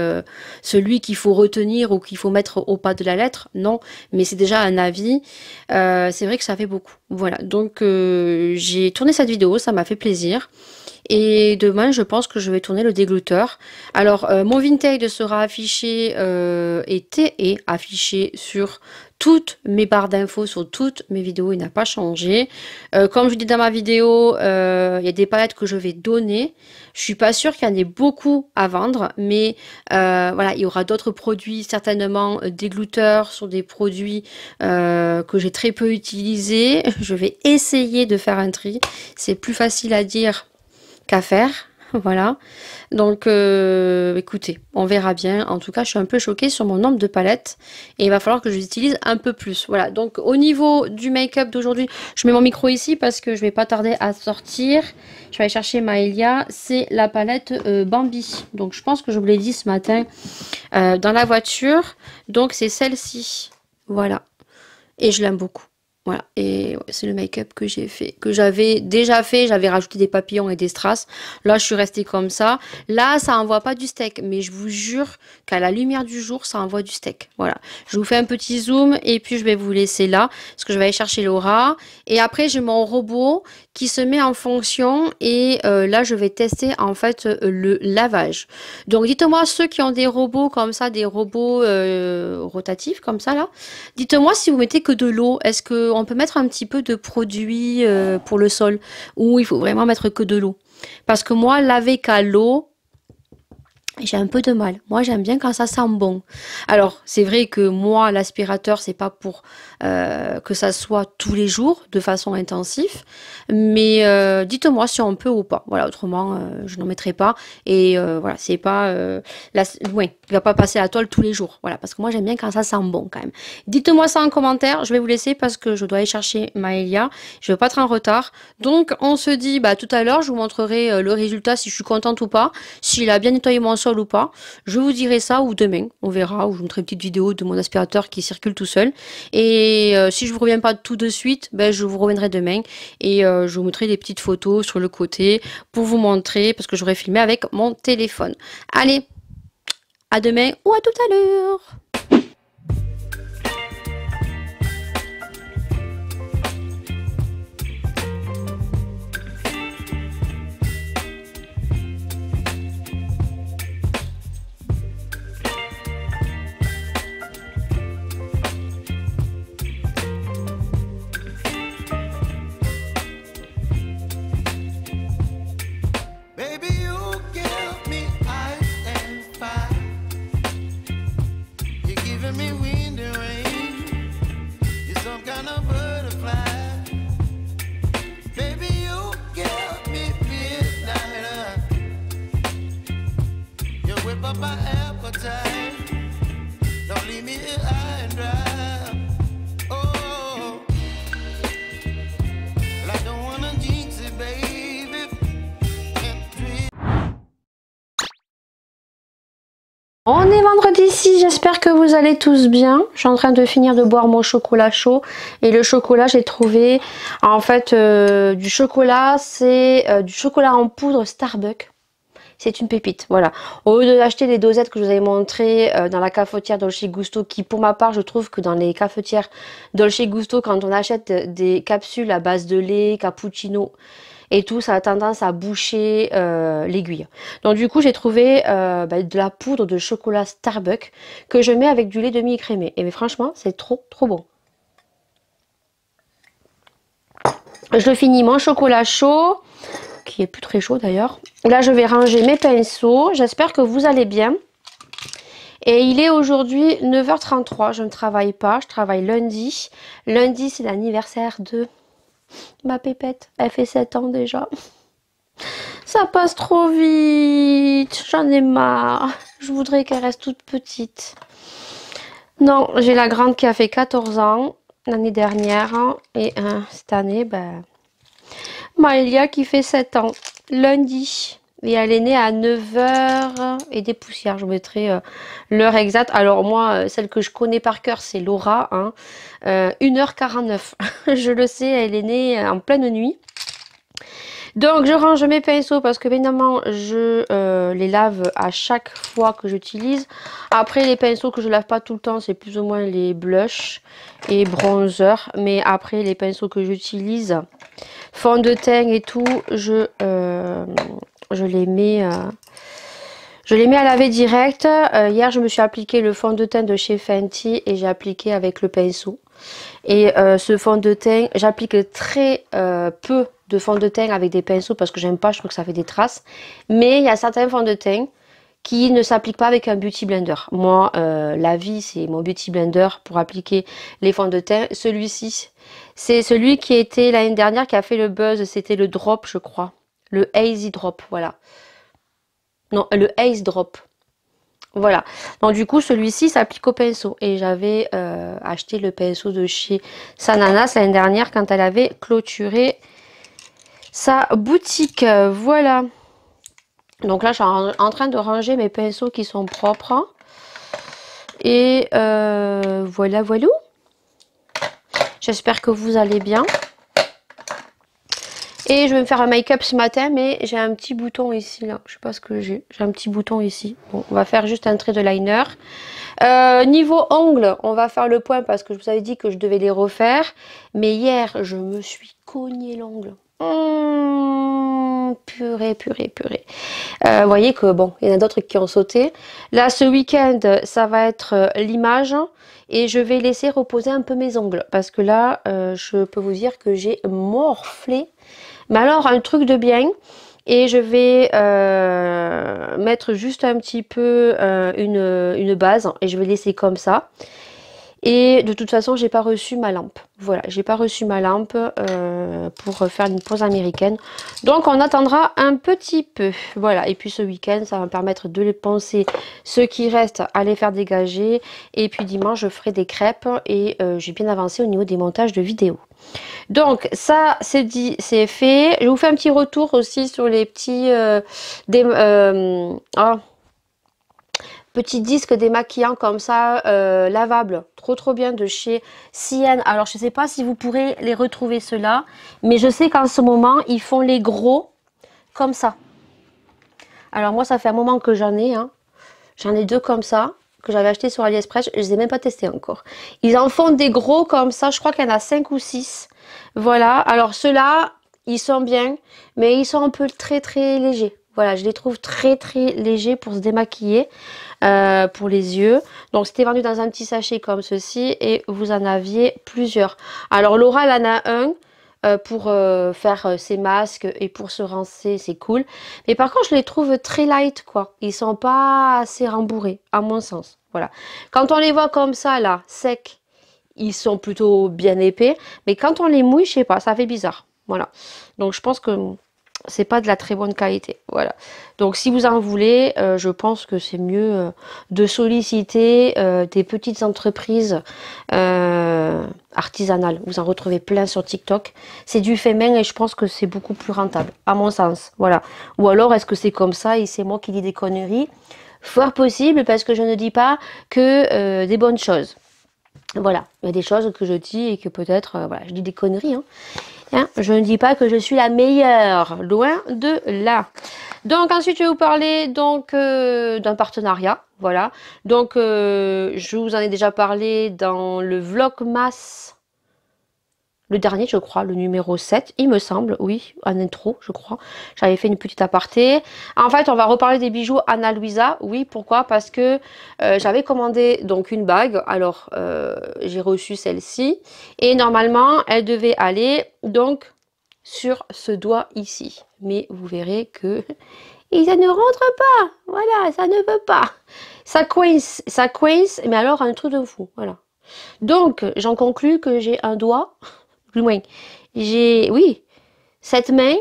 celui qu'il faut retenir ou qu'il faut mettre au pas de la lettre, non, mais c'est déjà un avis. C'est vrai que ça fait beaucoup, voilà. Donc j'ai tourné cette vidéo, ça m'a fait plaisir. Et demain, je pense que je vais tourner le dégoûteur. Alors, mon Vinted sera affiché et affiché sur toutes mes barres d'infos, sur toutes mes vidéos. Il n'a pas changé. Comme je dis dans ma vidéo, il y a des palettes que je vais donner. Je suis pas sûre qu'il y en ait beaucoup à vendre, mais voilà, il y aura d'autres produits, certainement dégoûteurs sur des produits que j'ai très peu utilisés. Je vais essayer de faire un tri. C'est plus facile à dire qu'à faire, voilà. Donc écoutez, on verra bien. En tout cas, je suis un peu choquée sur mon nombre de palettes et il va falloir que je les utilise un peu plus. Voilà, donc au niveau du make-up d'aujourd'hui, je mets mon micro ici parce que je vais pas tarder à sortir. Je vais aller chercher Maëlia, c'est la palette Bambi. Donc je pense que je vous l'ai dit ce matin dans la voiture. Donc c'est celle-ci, voilà. Et je l'aime beaucoup. Voilà, et c'est le make-up que j'ai fait, que j'avais déjà fait, j'avais rajouté des papillons et des strass. Là, je suis restée comme ça. Là, ça envoie pas du steak, mais je vous jure qu'à la lumière du jour, ça envoie du steak. Voilà, je vous fais un petit zoom et puis je vais vous laisser là, parce que je vais aller chercher Laura. Et après, j'ai mon robot qui se met en fonction et là, je vais tester en fait le lavage. Donc, dites-moi ceux qui ont des robots comme ça, des robots rotatifs comme ça là. Dites-moi si vous mettez que de l'eau, est-ce que on peut mettre un petit peu de produit pour le sol ou il faut vraiment mettre que de l'eau? Parce que moi, laver qu'à l'eau, j'ai un peu de mal. Moi, j'aime bien quand ça sent bon. Alors, c'est vrai que moi, l'aspirateur, c'est pas pour que ça soit tous les jours de façon intensive. Mais dites-moi si on peut ou pas. Voilà, autrement, je n'en mettrai pas. Et voilà, c'est pas... oui, il va pas passer la toile tous les jours. Voilà, parce que moi, j'aime bien quand ça sent bon quand même. Dites-moi ça en commentaire. Je vais vous laisser parce que je dois aller chercher Maëlia. Je vais pas être en retard. Donc, on se dit, bah, tout à l'heure, je vous montrerai le résultat si je suis contente ou pas. S'il a bien nettoyé mon sol ou pas. Je vous dirai ça ou demain, on verra, ou je vous montrerai une petite vidéo de mon aspirateur qui circule tout seul. Et si je vous reviens pas tout de suite, ben, je vous reviendrai demain et je vous montrerai des petites photos sur le côté pour vous montrer, parce que j'aurais filmé avec mon téléphone. Allez, à demain ou à tout à l'heure. On est vendredi 6, j'espère que vous allez tous bien. Je suis en train de finir de boire mon chocolat chaud. Et le chocolat, j'ai trouvé en fait du chocolat, c'est du chocolat en poudre Starbucks. C'est une pépite, voilà. Au lieu d'acheter les dosettes que je vous avais montrées dans la cafetière Dolce Gusto, qui pour ma part, je trouve que dans les cafetières Dolce Gusto, quand on achète des capsules à base de lait, cappuccino et tout, ça a tendance à boucher l'aiguille. Donc du coup, j'ai trouvé de la poudre de chocolat Starbucks que je mets avec du lait demi-écrémé. Et mais franchement, c'est trop bon. Je finis mon chocolat chaud, qui est plus très chaud d'ailleurs. Là, je vais ranger mes pinceaux. J'espère que vous allez bien. Et il est aujourd'hui 9h33. Je ne travaille pas, je travaille lundi. Lundi, c'est l'anniversaire de ma pépette. Elle fait 7 ans déjà. Ça passe trop vite. J'en ai marre. Je voudrais qu'elle reste toute petite. Non, j'ai la grande qui a fait 14 ans l'année dernière. Et cette année, Maëlia qui fait 7 ans. Lundi. Et elle est née à 9h et des poussières. Je vous mettrai l'heure exacte. Alors moi, celle que je connais par cœur, c'est Laura. 1h49. Je le sais, elle est née en pleine nuit. Donc je range mes pinceaux parce que évidemment je les lave à chaque fois que j'utilise. Après les pinceaux que je lave pas tout le temps, c'est plus ou moins les blushs et bronzers. Mais après les pinceaux que j'utilise, fond de teint et tout, je les mets à laver direct. Hier, je me suis appliqué le fond de teint de chez Fenty et j'ai appliqué avec le pinceau. Et ce fond de teint, j'applique très peu de fond de teint avec des pinceaux parce que j'aime pas, je trouve que ça fait des traces. Mais il y a certains fonds de teint qui ne s'appliquent pas avec un beauty blender. Moi, la vie, c'est mon beauty blender pour appliquer les fonds de teint. Celui-ci, c'est celui qui était l'année dernière qui a fait le buzz. C'était le drop, je crois. Le Hazy Drop, voilà. Non, le Haze Drop. Voilà. Donc du coup, celui-ci s'applique au pinceau. Et j'avais acheté le pinceau de chez Sananas l'année dernière quand elle avait clôturé sa boutique. Voilà. Donc là, je suis en train de ranger mes pinceaux qui sont propres. Et voilà. J'espère que vous allez bien. Et je vais me faire un make-up ce matin, mais j'ai un petit bouton ici, là. Je sais pas ce que j'ai. J'ai un petit bouton ici. Bon, on va faire juste un trait de liner. Niveau ongles, on va faire le point parce que je vous avais dit que je devais les refaire. Mais hier, je me suis cogné l'ongle. Purée. Vous voyez que bon, il y en a d'autres qui ont sauté. Là, ce week-end, ça va être l'image. Et je vais laisser reposer un peu mes ongles. Parce que là, je peux vous dire que j'ai morflé. Mais alors, un truc de bien. Et je vais mettre juste un petit peu une base. Et je vais laisser comme ça. Et de toute façon, j'ai pas reçu ma lampe. Voilà, j'ai pas reçu ma lampe pour faire une pause américaine. Donc, on attendra un petit peu. Voilà, et puis ce week-end, ça va me permettre de les poncer ce qui reste à les faire dégager. Et puis dimanche, je ferai des crêpes et j'ai bien avancé au niveau des montages de vidéos. Donc, ça, c'est dit, c'est fait. Je vous fais un petit retour aussi sur les petits... petit disque démaquillant comme ça, lavable, trop bien de chez Cian. Alors je sais pas si vous pourrez les retrouver ceux-là, mais je sais qu'en ce moment ils font les gros comme ça. Alors moi ça fait un moment que j'en ai, j'en ai 2 comme ça que j'avais acheté sur AliExpress, je les ai même pas testés encore. Ils en font des gros comme ça, je crois qu'il y en a 5 ou 6. Voilà, alors ceux-là ils sont bien, mais ils sont un peu très légers. Voilà, je les trouve très légers pour se démaquiller, pour les yeux. Donc c'était vendu dans un petit sachet comme ceci et vous en aviez plusieurs. Alors Laura elle en a un pour faire ses masques et pour se rincer, c'est cool. Mais par contre je les trouve très light quoi. Ils sont pas assez rembourrés à mon sens. Voilà. Quand on les voit comme ça là, secs, ils sont plutôt bien épais. Mais quand on les mouille, je sais pas, ça fait bizarre. Voilà. Donc je pense que... c'est pas de la très bonne qualité, voilà. Donc si vous en voulez, je pense que c'est mieux de solliciter des petites entreprises artisanales. Vous en retrouvez plein sur TikTok. C'est du fait main et je pense que c'est beaucoup plus rentable, à mon sens, voilà. Ou alors est-ce que c'est comme ça et c'est moi qui dis des conneries? Fort possible, parce que je ne dis pas que des bonnes choses. Voilà, il y a des choses que je dis et que peut-être, voilà, je dis des conneries. Hein, je ne dis pas que je suis la meilleure, loin de là. Donc ensuite, je vais vous parler donc d'un partenariat. Voilà, donc je vous en ai déjà parlé dans le Vlogmas. Le dernier, je crois, le numéro 7, il me semble, oui, en intro, je crois. J'avais fait une petite aparté. En fait, on va reparler des bijoux Ana Luisa. Oui, pourquoi? Parce que j'avais commandé donc une bague. Alors, j'ai reçu celle-ci. Et normalement, elle devait aller donc sur ce doigt ici. Mais vous verrez que et ça ne rentre pas. Voilà, ça ne veut pas. Ça coince, mais alors un truc de fou. Voilà. Donc, j'en conclus que j'ai un doigt... Plus loin. J'ai, oui, cette main,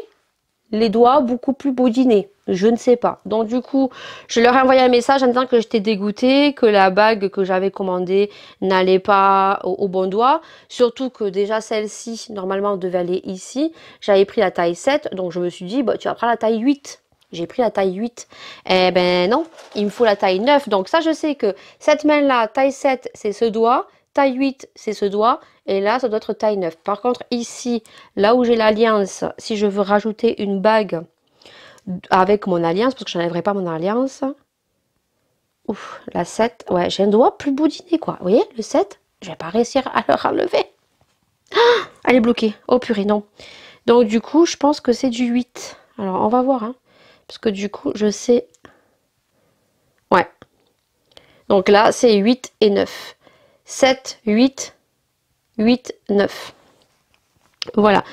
les doigts beaucoup plus boudinés. Je ne sais pas. Donc du coup, je leur ai envoyé un message en disant que j'étais dégoûtée, que la bague que j'avais commandée n'allait pas au bon doigt. Surtout que déjà celle-ci, normalement, devait aller ici. J'avais pris la taille 7, donc je me suis dit, bah, tu vas prendre la taille 8. J'ai pris la taille 8. Eh ben non, il me faut la taille 9. Donc ça, je sais que cette main-là, taille 7, c'est ce doigt. Taille 8, c'est ce doigt. Et là, ça doit être taille 9. Par contre, ici, là où j'ai l'alliance, si je veux rajouter une bague avec mon alliance, parce que je n'enlèverai pas mon alliance. Ouf, la 7. Ouais, j'ai un doigt plus boudiné, quoi. Vous voyez, le 7, je vais pas réussir à le enlever. Ah, elle est bloquée. Oh purée, non. Donc, du coup, je pense que c'est du 8. Alors, on va voir. Hein, parce que du coup, je sais... Ouais. Donc là, c'est 8 et 9. 7, 8... 8, 9. Voilà.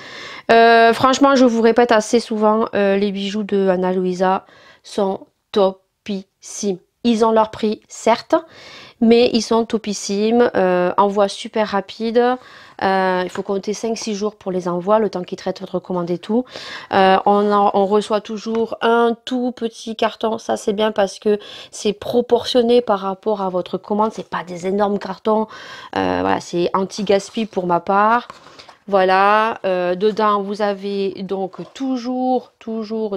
Franchement, je vous répète assez souvent, les bijoux de Ana Luisa sont topissimes. Ils ont leur prix, certes, mais ils sont topissimes. Envoi super rapide. Il faut compter 5-6 jours pour les envois, le temps qu'ils traitent votre commande et tout. On reçoit toujours un tout petit carton. Ça, c'est bien parce que c'est proportionné par rapport à votre commande. C'est pas des énormes cartons. Voilà, c'est anti-gaspi pour ma part. Voilà, dedans vous avez donc toujours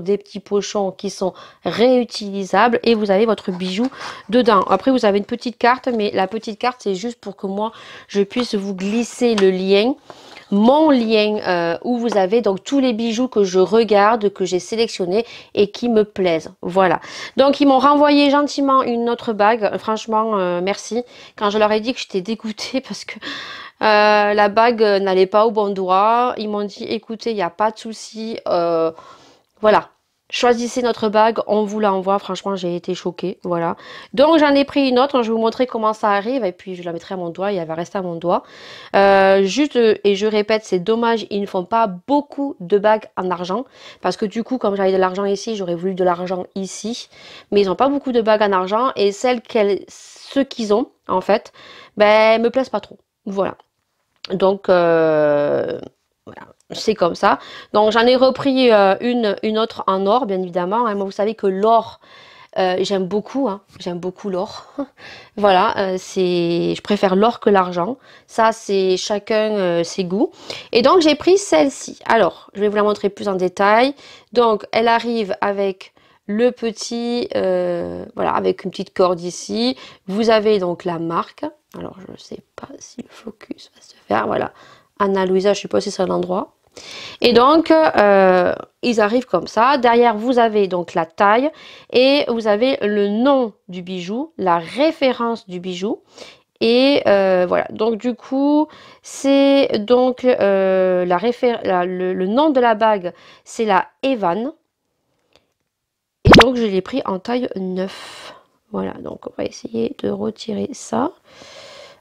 des petits pochons qui sont réutilisables et vous avez votre bijou dedans. Après vous avez une petite carte, mais la petite carte c'est juste pour que moi je puisse vous glisser le lien, mon lien où vous avez donc tous les bijoux que je regarde, que j'ai sélectionnés et qui me plaisent. Voilà, donc ils m'ont renvoyé gentiment une autre bague, franchement merci. Quand je leur ai dit que j'étais dégoûtée parce que la bague n'allait pas au bon doigt. Ils m'ont dit, écoutez, il n'y a pas de souci. Voilà, choisissez notre bague, on vous l'envoie. Franchement, j'ai été choquée. Voilà. Donc, j'en ai pris une autre. Je vais vous montrer comment ça arrive. Et puis, je la mettrai à mon doigt et elle va rester à mon doigt. Juste, et je répète, c'est dommage, ils ne font pas beaucoup de bagues en argent. Parce que du coup, comme j'avais de l'argent ici, j'aurais voulu de l'argent ici. Mais ils n'ont pas beaucoup de bagues en argent. Et ceux qu'ils ont, en fait, ben, me plaisent pas trop. Voilà. Donc, voilà, c'est comme ça. Donc, j'en ai repris une autre en or, bien évidemment. Hein. Moi, vous savez que l'or, j'aime beaucoup. Hein. J'aime beaucoup l'or. Voilà, je préfère l'or que l'argent. Ça, c'est chacun ses goûts. Et donc, j'ai pris celle-ci. Alors, je vais vous la montrer plus en détail. Donc, elle arrive avec... le petit, voilà, avec une petite corde ici. Vous avez donc la marque. Alors, je ne sais pas si le focus va se faire. Voilà, Ana Luisa, je ne sais pas si c'est l'endroit. Et donc, ils arrivent comme ça. Derrière, vous avez donc la taille et vous avez le nom du bijou, la référence du bijou. Et voilà, donc du coup, c'est donc le nom de la bague, c'est la Evan. Et donc, je l'ai pris en taille 9. Voilà, donc on va essayer de retirer ça.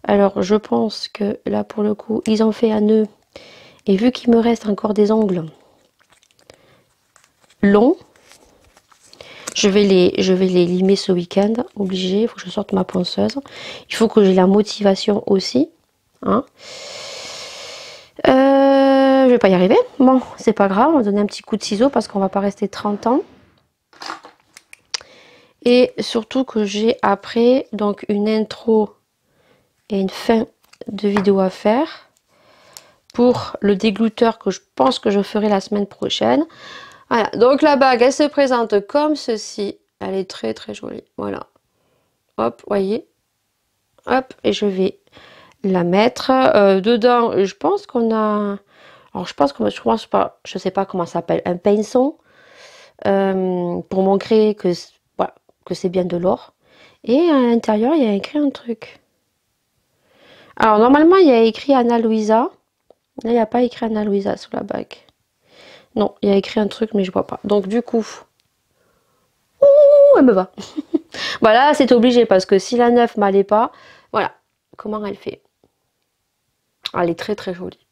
Alors, je pense que là, pour le coup, ils ont fait un nœud. Et vu qu'il me reste encore des ongles longs, je vais les limer ce week-end. Obligé, il faut que je sorte ma ponceuse. Il faut que j'ai la motivation aussi. Hein. Je vais pas y arriver. Bon, c'est pas grave, on va donner un petit coup de ciseau parce qu'on va pas rester 30 ans. Et surtout que j'ai après donc une intro et une fin de vidéo à faire pour le dégluteur que je pense que je ferai la semaine prochaine. Voilà, donc la bague elle se présente comme ceci. Elle est très très jolie. Voilà, hop, voyez, hop, et je vais la mettre dedans. Je pense qu'on a, alors je pense que je pense pas, je sais pas comment ça s'appelle, un pinceau pour montrer que voilà, que c'est bien de l'or. Et à l'intérieur, il y a écrit un truc. Alors normalement, il y a écrit Anna Luisa. Là, il n'y a pas écrit Anna Luisa sur la bague. Non, il y a écrit un truc, mais je vois pas. Donc du coup, ouh, elle me va. Voilà, c'est obligé parce que si la 9 m'allait pas, voilà comment elle fait. Elle est très très jolie.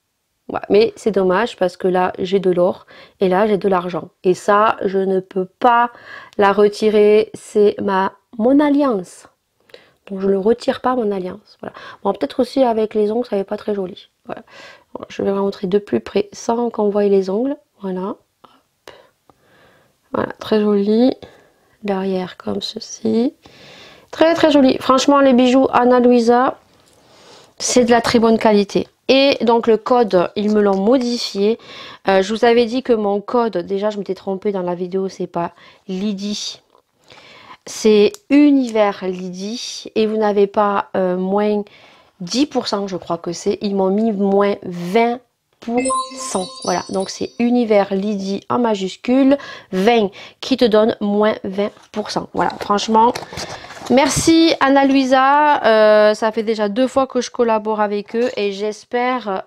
Voilà. Mais c'est dommage parce que là j'ai de l'or et là j'ai de l'argent. Et ça, je ne peux pas la retirer. C'est mon alliance. Donc je ne retire pas mon alliance. Voilà. Bon, peut-être aussi avec les ongles, ça n'est pas très joli. Voilà. Bon, je vais rentrer de plus près sans qu'on voie les ongles. Voilà. Hop. Voilà, très joli. Derrière comme ceci. Très très joli. Franchement, les bijoux Anna Luisa, c'est de la très bonne qualité. Et donc le code, ils me l'ont modifié. Je vous avais dit que mon code, déjà je m'étais trompée dans la vidéo, c'est pas Lydie. C'est Univers Lydie. Et vous n'avez pas moins 10%, je crois que c'est. Ils m'ont mis moins 20%. Voilà, donc c'est Univers Lydie en majuscule, 20 qui te donne moins 20%. Voilà, franchement, merci Anna Luisa. Ça fait déjà 2 fois que je collabore avec eux et j'espère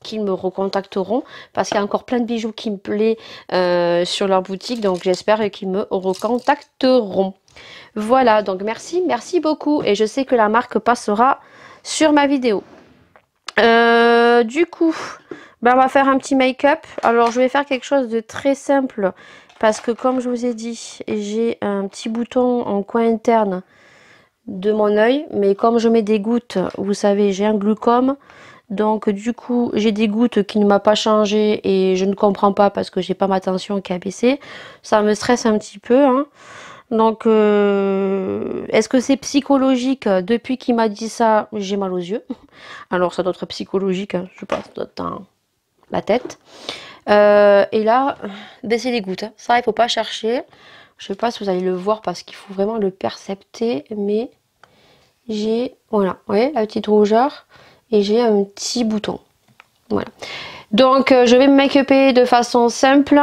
qu'ils me recontacteront parce qu'il y a encore plein de bijoux qui me plaisent sur leur boutique, donc j'espère qu'ils me recontacteront. Voilà, donc merci beaucoup et je sais que la marque passera sur ma vidéo. Du coup, ben on va faire un petit make-up. Alors, je vais faire quelque chose de très simple parce que, comme je vous ai dit, j'ai un petit bouton en coin interne de mon œil. Mais comme je mets des gouttes, vous savez, j'ai un glaucome. Donc, du coup, j'ai des gouttes qui ne m'a pas changé et je ne comprends pas parce que j'ai pas ma tension qui a baissé. Ça me stresse un petit peu, hein. Donc, est-ce que c'est psychologique? Depuis qu'il m'a dit ça, j'ai mal aux yeux. Alors, ça doit être psychologique, hein, je pense, ça doit être dans la tête. Et là, baisser les gouttes. Hein. Ça, il ne faut pas chercher. Je ne sais pas si vous allez le voir parce qu'il faut vraiment le percepter. Mais j'ai, voilà, vous voyez, la petite rougeur. Et j'ai un petit bouton. Voilà. Donc je vais me make-upper de façon simple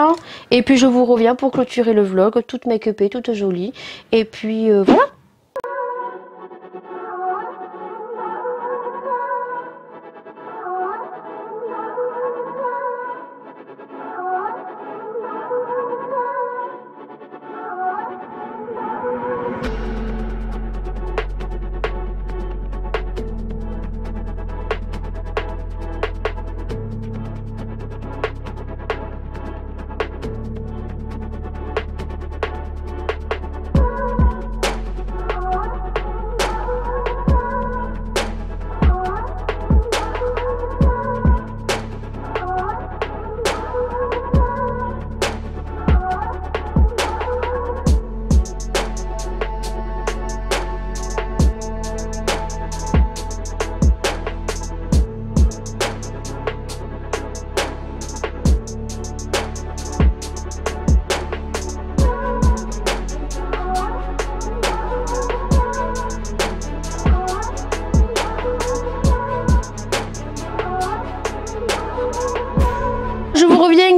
et puis je vous reviens pour clôturer le vlog, toute make-upée, toute jolie et puis voilà.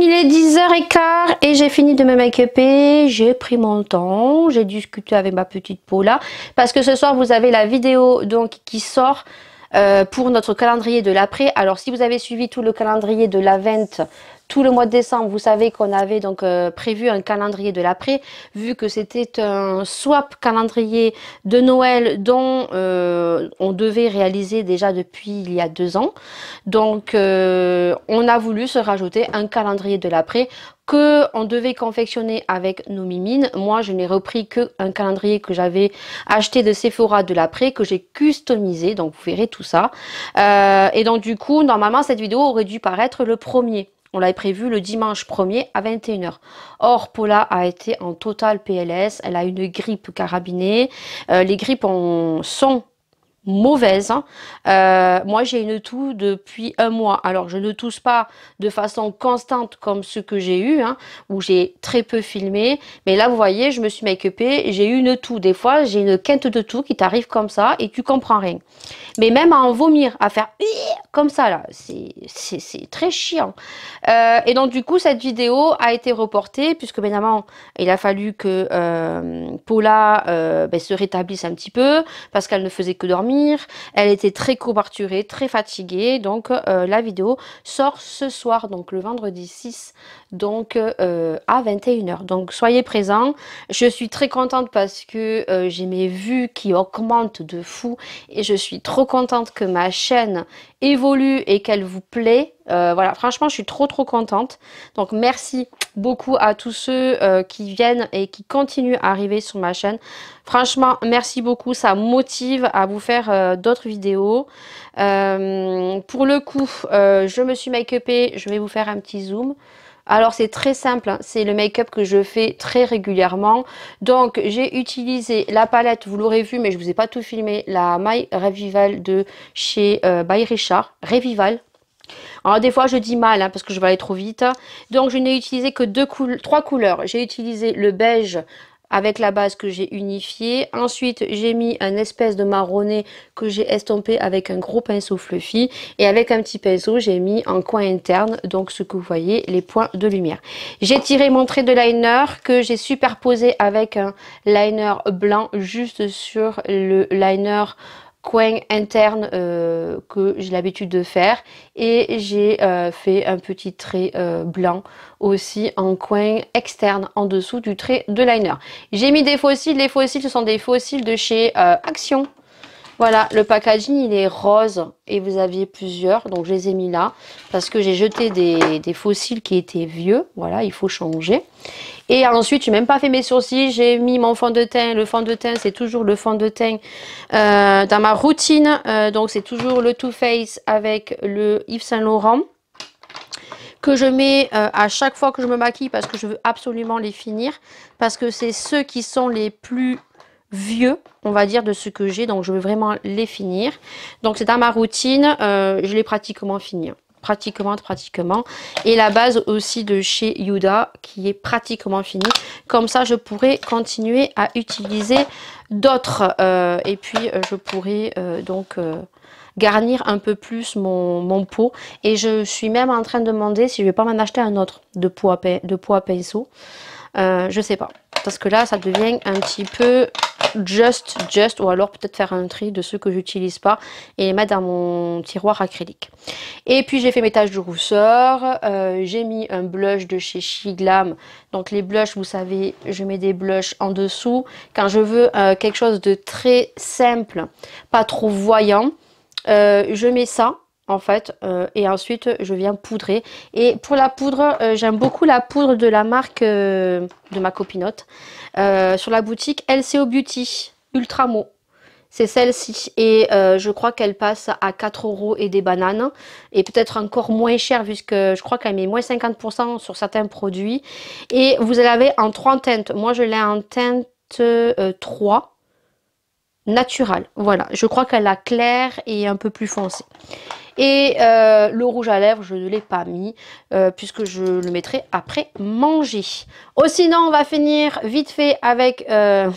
Il est 10h15 et j'ai fini de me make-upper, j'ai pris mon temps, j'ai discuté avec ma petite Paula parce que ce soir vous avez la vidéo donc qui sort pour notre calendrier de l'après. Alors si vous avez suivi tout le calendrier de l'Avent tout le mois de décembre, vous savez qu'on avait donc prévu un calendrier de l'après, vu que c'était un swap calendrier de Noël dont on devait réaliser déjà depuis il y a 2 ans. Donc on a voulu se rajouter un calendrier de l'après que on devait confectionner avec nos mimines. Moi, je n'ai repris que un calendrier que j'avais acheté de Sephora de l'après, que j'ai customisé, donc vous verrez tout ça. Et donc du coup, normalement, cette vidéo aurait dû paraître le 1er. On l'avait prévu le dimanche 1er à 21h. Or, Paula a été en total PLS. Elle a une grippe carabinée. Les grippes sont mauvaise. Moi, j'ai une toux depuis un mois. Alors, je ne tousse pas de façon constante comme ce que j'ai eu, hein, où j'ai très peu filmé. Mais là, vous voyez, je me suis make-upée, j'ai eu une toux. Des fois, j'ai une quinte de toux qui t'arrive comme ça et tu comprends rien. Mais même à en vomir, à faire comme ça, là, c'est très chiant. Et donc, du coup, cette vidéo a été reportée puisque, évidemment, il a fallu que Paula se rétablisse un petit peu parce qu'elle ne faisait que dormir. Elle était très courbaturée, très fatiguée. Donc, la vidéo sort ce soir, donc le vendredi 6, donc à 21h. Donc, soyez présents. Je suis très contente parce que j'ai mes vues qui augmentent de fou et je suis trop contente que ma chaîne évolue et qu'elle vous plaît. Voilà, franchement, je suis trop contente. Donc, merci beaucoup à tous ceux qui viennent et qui continuent à arriver sur ma chaîne. Franchement, merci beaucoup. Ça motive à vous faire d'autres vidéos. Pour le coup, je me suis make-upée. Je vais vous faire un petit zoom. Alors c'est très simple, hein. C'est le make-up que je fais très régulièrement. Donc j'ai utilisé la palette, vous l'aurez vu, mais je ne vous ai pas tout filmé, la My Revival de chez By Richard. Revival. Alors des fois je dis mal hein, parce que je vais aller trop vite. Donc je n'ai utilisé que trois couleurs. J'ai utilisé le beige avec la base que j'ai unifiée. Ensuite, j'ai mis un espèce de marronné que j'ai estompé avec un gros pinceau fluffy. Et avec un petit pinceau, j'ai mis en coin interne, donc ce que vous voyez, les points de lumière. J'ai tiré mon trait de liner que j'ai superposé avec un liner blanc juste sur le liner coin interne que j'ai l'habitude de faire et j'ai fait un petit trait blanc aussi en coin externe en dessous du trait de liner. J'ai mis des fossiles, les fossiles ce sont des fossiles de chez Action. Voilà, le packaging il est rose et vous aviez plusieurs, donc je les ai mis là parce que j'ai jeté des fossiles qui étaient vieux. Voilà, il faut changer. Et ensuite, je n'ai même pas fait mes sourcils, j'ai mis mon fond de teint. Le fond de teint, c'est toujours le fond de teint dans ma routine. Donc, c'est toujours le Too Faced avec le Yves Saint Laurent que je mets à chaque fois que je me maquille parce que je veux absolument les finir. Parce que c'est ceux qui sont les plus vieux, on va dire, de ce que j'ai. Donc, je veux vraiment les finir. Donc, c'est dans ma routine. Je l'ai pratiquement fini. Pratiquement. Et la base aussi de chez Huda qui est pratiquement finie. Comme ça, je pourrais continuer à utiliser d'autres. Et puis, je pourrais garnir un peu plus mon pot. Et je suis même en train de demander si je vais pas m'en acheter un autre de pot à pinceau. Je sais pas. Parce que là, ça devient un petit peu just, ou alors peut-être faire un tri de ceux que j'utilise pas et les mettre dans mon tiroir acrylique. Et puis j'ai fait mes taches de rousseur, j'ai mis un blush de chez Shiglam. Donc les blushs, vous savez, je mets des blushs en dessous. Quand je veux quelque chose de très simple, pas trop voyant, je mets ça. En fait, et ensuite je viens poudrer. Et pour la poudre, j'aime beaucoup la poudre de la marque de ma copinote sur la boutique LCO Beauty Ultramo. C'est celle-ci et je crois qu'elle passe à 4 € et des bananes et peut-être encore moins cher puisque je crois qu'elle met moins 50% sur certains produits. Et vous l'avez en 3 teintes. Moi je l'ai en teinte 3 naturelle. Voilà, je crois qu'elle a clair et un peu plus foncé. Et le rouge à lèvres, je ne l'ai pas mis puisque je le mettrai après manger. Oh, sinon, on va finir vite fait avec une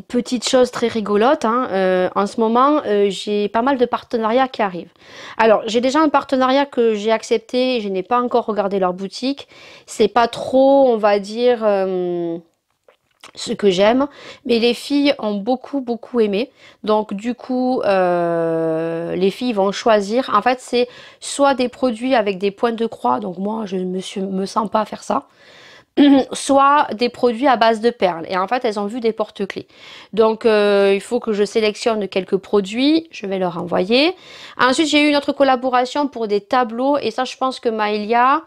petite chose très rigolote. Hein. En ce moment, j'ai pas mal de partenariats qui arrivent. Alors, j'ai déjà un partenariat que j'ai accepté et je n'ai pas encore regardé leur boutique. C'est pas trop, on va dire... ce que j'aime, mais les filles ont beaucoup aimé. Donc du coup les filles vont choisir. En fait, c'est soit des produits avec des points de croix, donc moi je me sens pas faire ça, soit des produits à base de perles. Et en fait, elles ont vu des porte-clés. Donc il faut que je sélectionne quelques produits, je vais leur envoyer. Ensuite, j'ai eu une autre collaboration pour des tableaux et ça, je pense que Maëlia,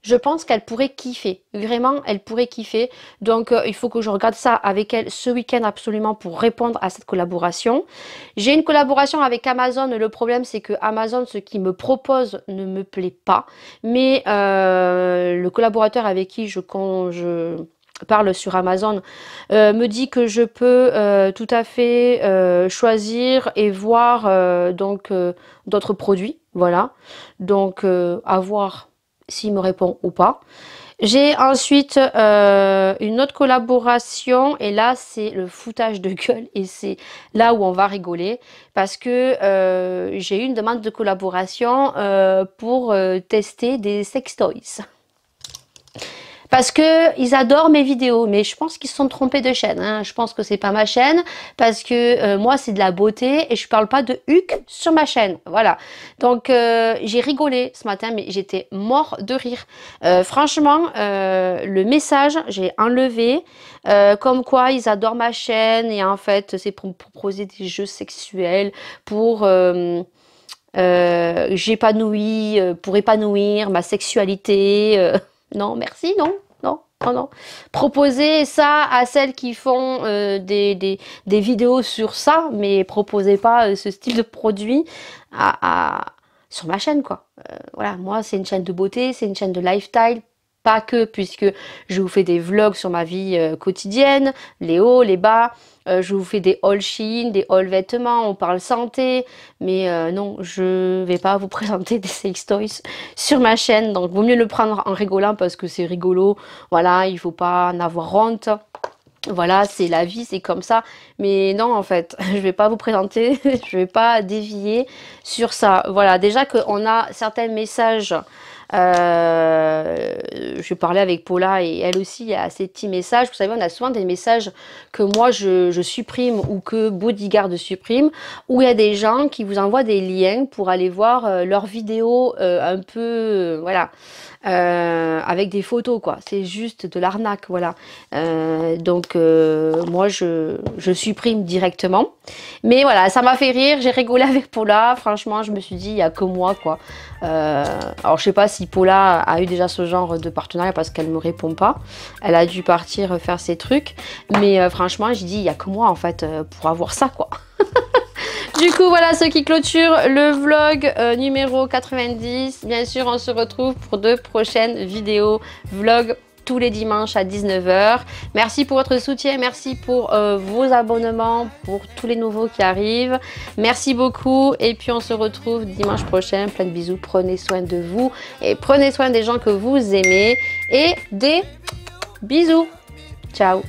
je pense qu'elle pourrait kiffer. Vraiment, elle pourrait kiffer. Donc, il faut que je regarde ça avec elle ce week-end absolument pour répondre à cette collaboration. J'ai une collaboration avec Amazon. Le problème, c'est que Amazon, ce qu'il me propose ne me plaît pas. Mais le collaborateur avec qui je parle sur Amazon, me dit que je peux tout à fait choisir et voir donc d'autres produits. Voilà. Donc, à voir s'il me répond ou pas. J'ai ensuite une autre collaboration et là c'est le foutage de gueule et c'est là où on va rigoler parce que j'ai eu une demande de collaboration pour tester des sextoys. Parce que ils adorent mes vidéos, mais je pense qu'ils se sont trompés de chaîne. Hein. Je pense que c'est pas ma chaîne, parce que moi c'est de la beauté et je parle pas de huc sur ma chaîne. Voilà. Donc j'ai rigolé ce matin, mais j'étais mort de rire. Franchement, le message j'ai enlevé, comme quoi ils adorent ma chaîne et en fait c'est pour proposer des jeux sexuels, pour pour épanouir ma sexualité. Non, merci, non, non, non, non. Proposez ça à celles qui font des vidéos sur ça, mais proposez pas ce style de produit sur ma chaîne, quoi. Voilà, moi, c'est une chaîne de beauté, c'est une chaîne de lifestyle, pas que, puisque je vous fais des vlogs sur ma vie quotidienne, les hauts, les bas. Je vous fais des hauls Shein, des hauls vêtements, on parle santé, mais non, je vais pas vous présenter des sex toys sur ma chaîne, donc vaut mieux le prendre en rigolant parce que c'est rigolo, voilà, il faut pas en avoir honte. Voilà, c'est la vie, c'est comme ça. Mais non, en fait, je vais pas vous présenter, je vais pas dévier sur ça. Voilà, déjà qu'on a certains messages. Je parlais avec Paula et elle aussi, il y a ces petits messages. Vous savez, on a souvent des messages que moi je supprime ou que Bodyguard supprime, où il y a des gens qui vous envoient des liens pour aller voir leurs vidéos un peu, voilà, avec des photos, quoi. C'est juste de l'arnaque, voilà. Donc, moi, je supprime directement. Mais voilà, ça m'a fait rire, j'ai rigolé avec Paula. Franchement, je me suis dit, il n'y a que moi, quoi. Alors, je sais pas si Paula a eu déjà ce genre de partenariat parce qu'elle me répond pas. Elle a dû partir faire ses trucs. Mais franchement, j'ai dit, il n'y a que moi, en fait, pour avoir ça, quoi. Du coup, voilà ce qui clôture le vlog numéro 90. Bien sûr, on se retrouve pour de prochaines vidéos, vlogs tous les dimanches à 19 h. Merci pour votre soutien, merci pour vos abonnements, pour tous les nouveaux qui arrivent. Merci beaucoup et puis on se retrouve dimanche prochain. Plein de bisous, prenez soin de vous et prenez soin des gens que vous aimez et des bisous. Ciao.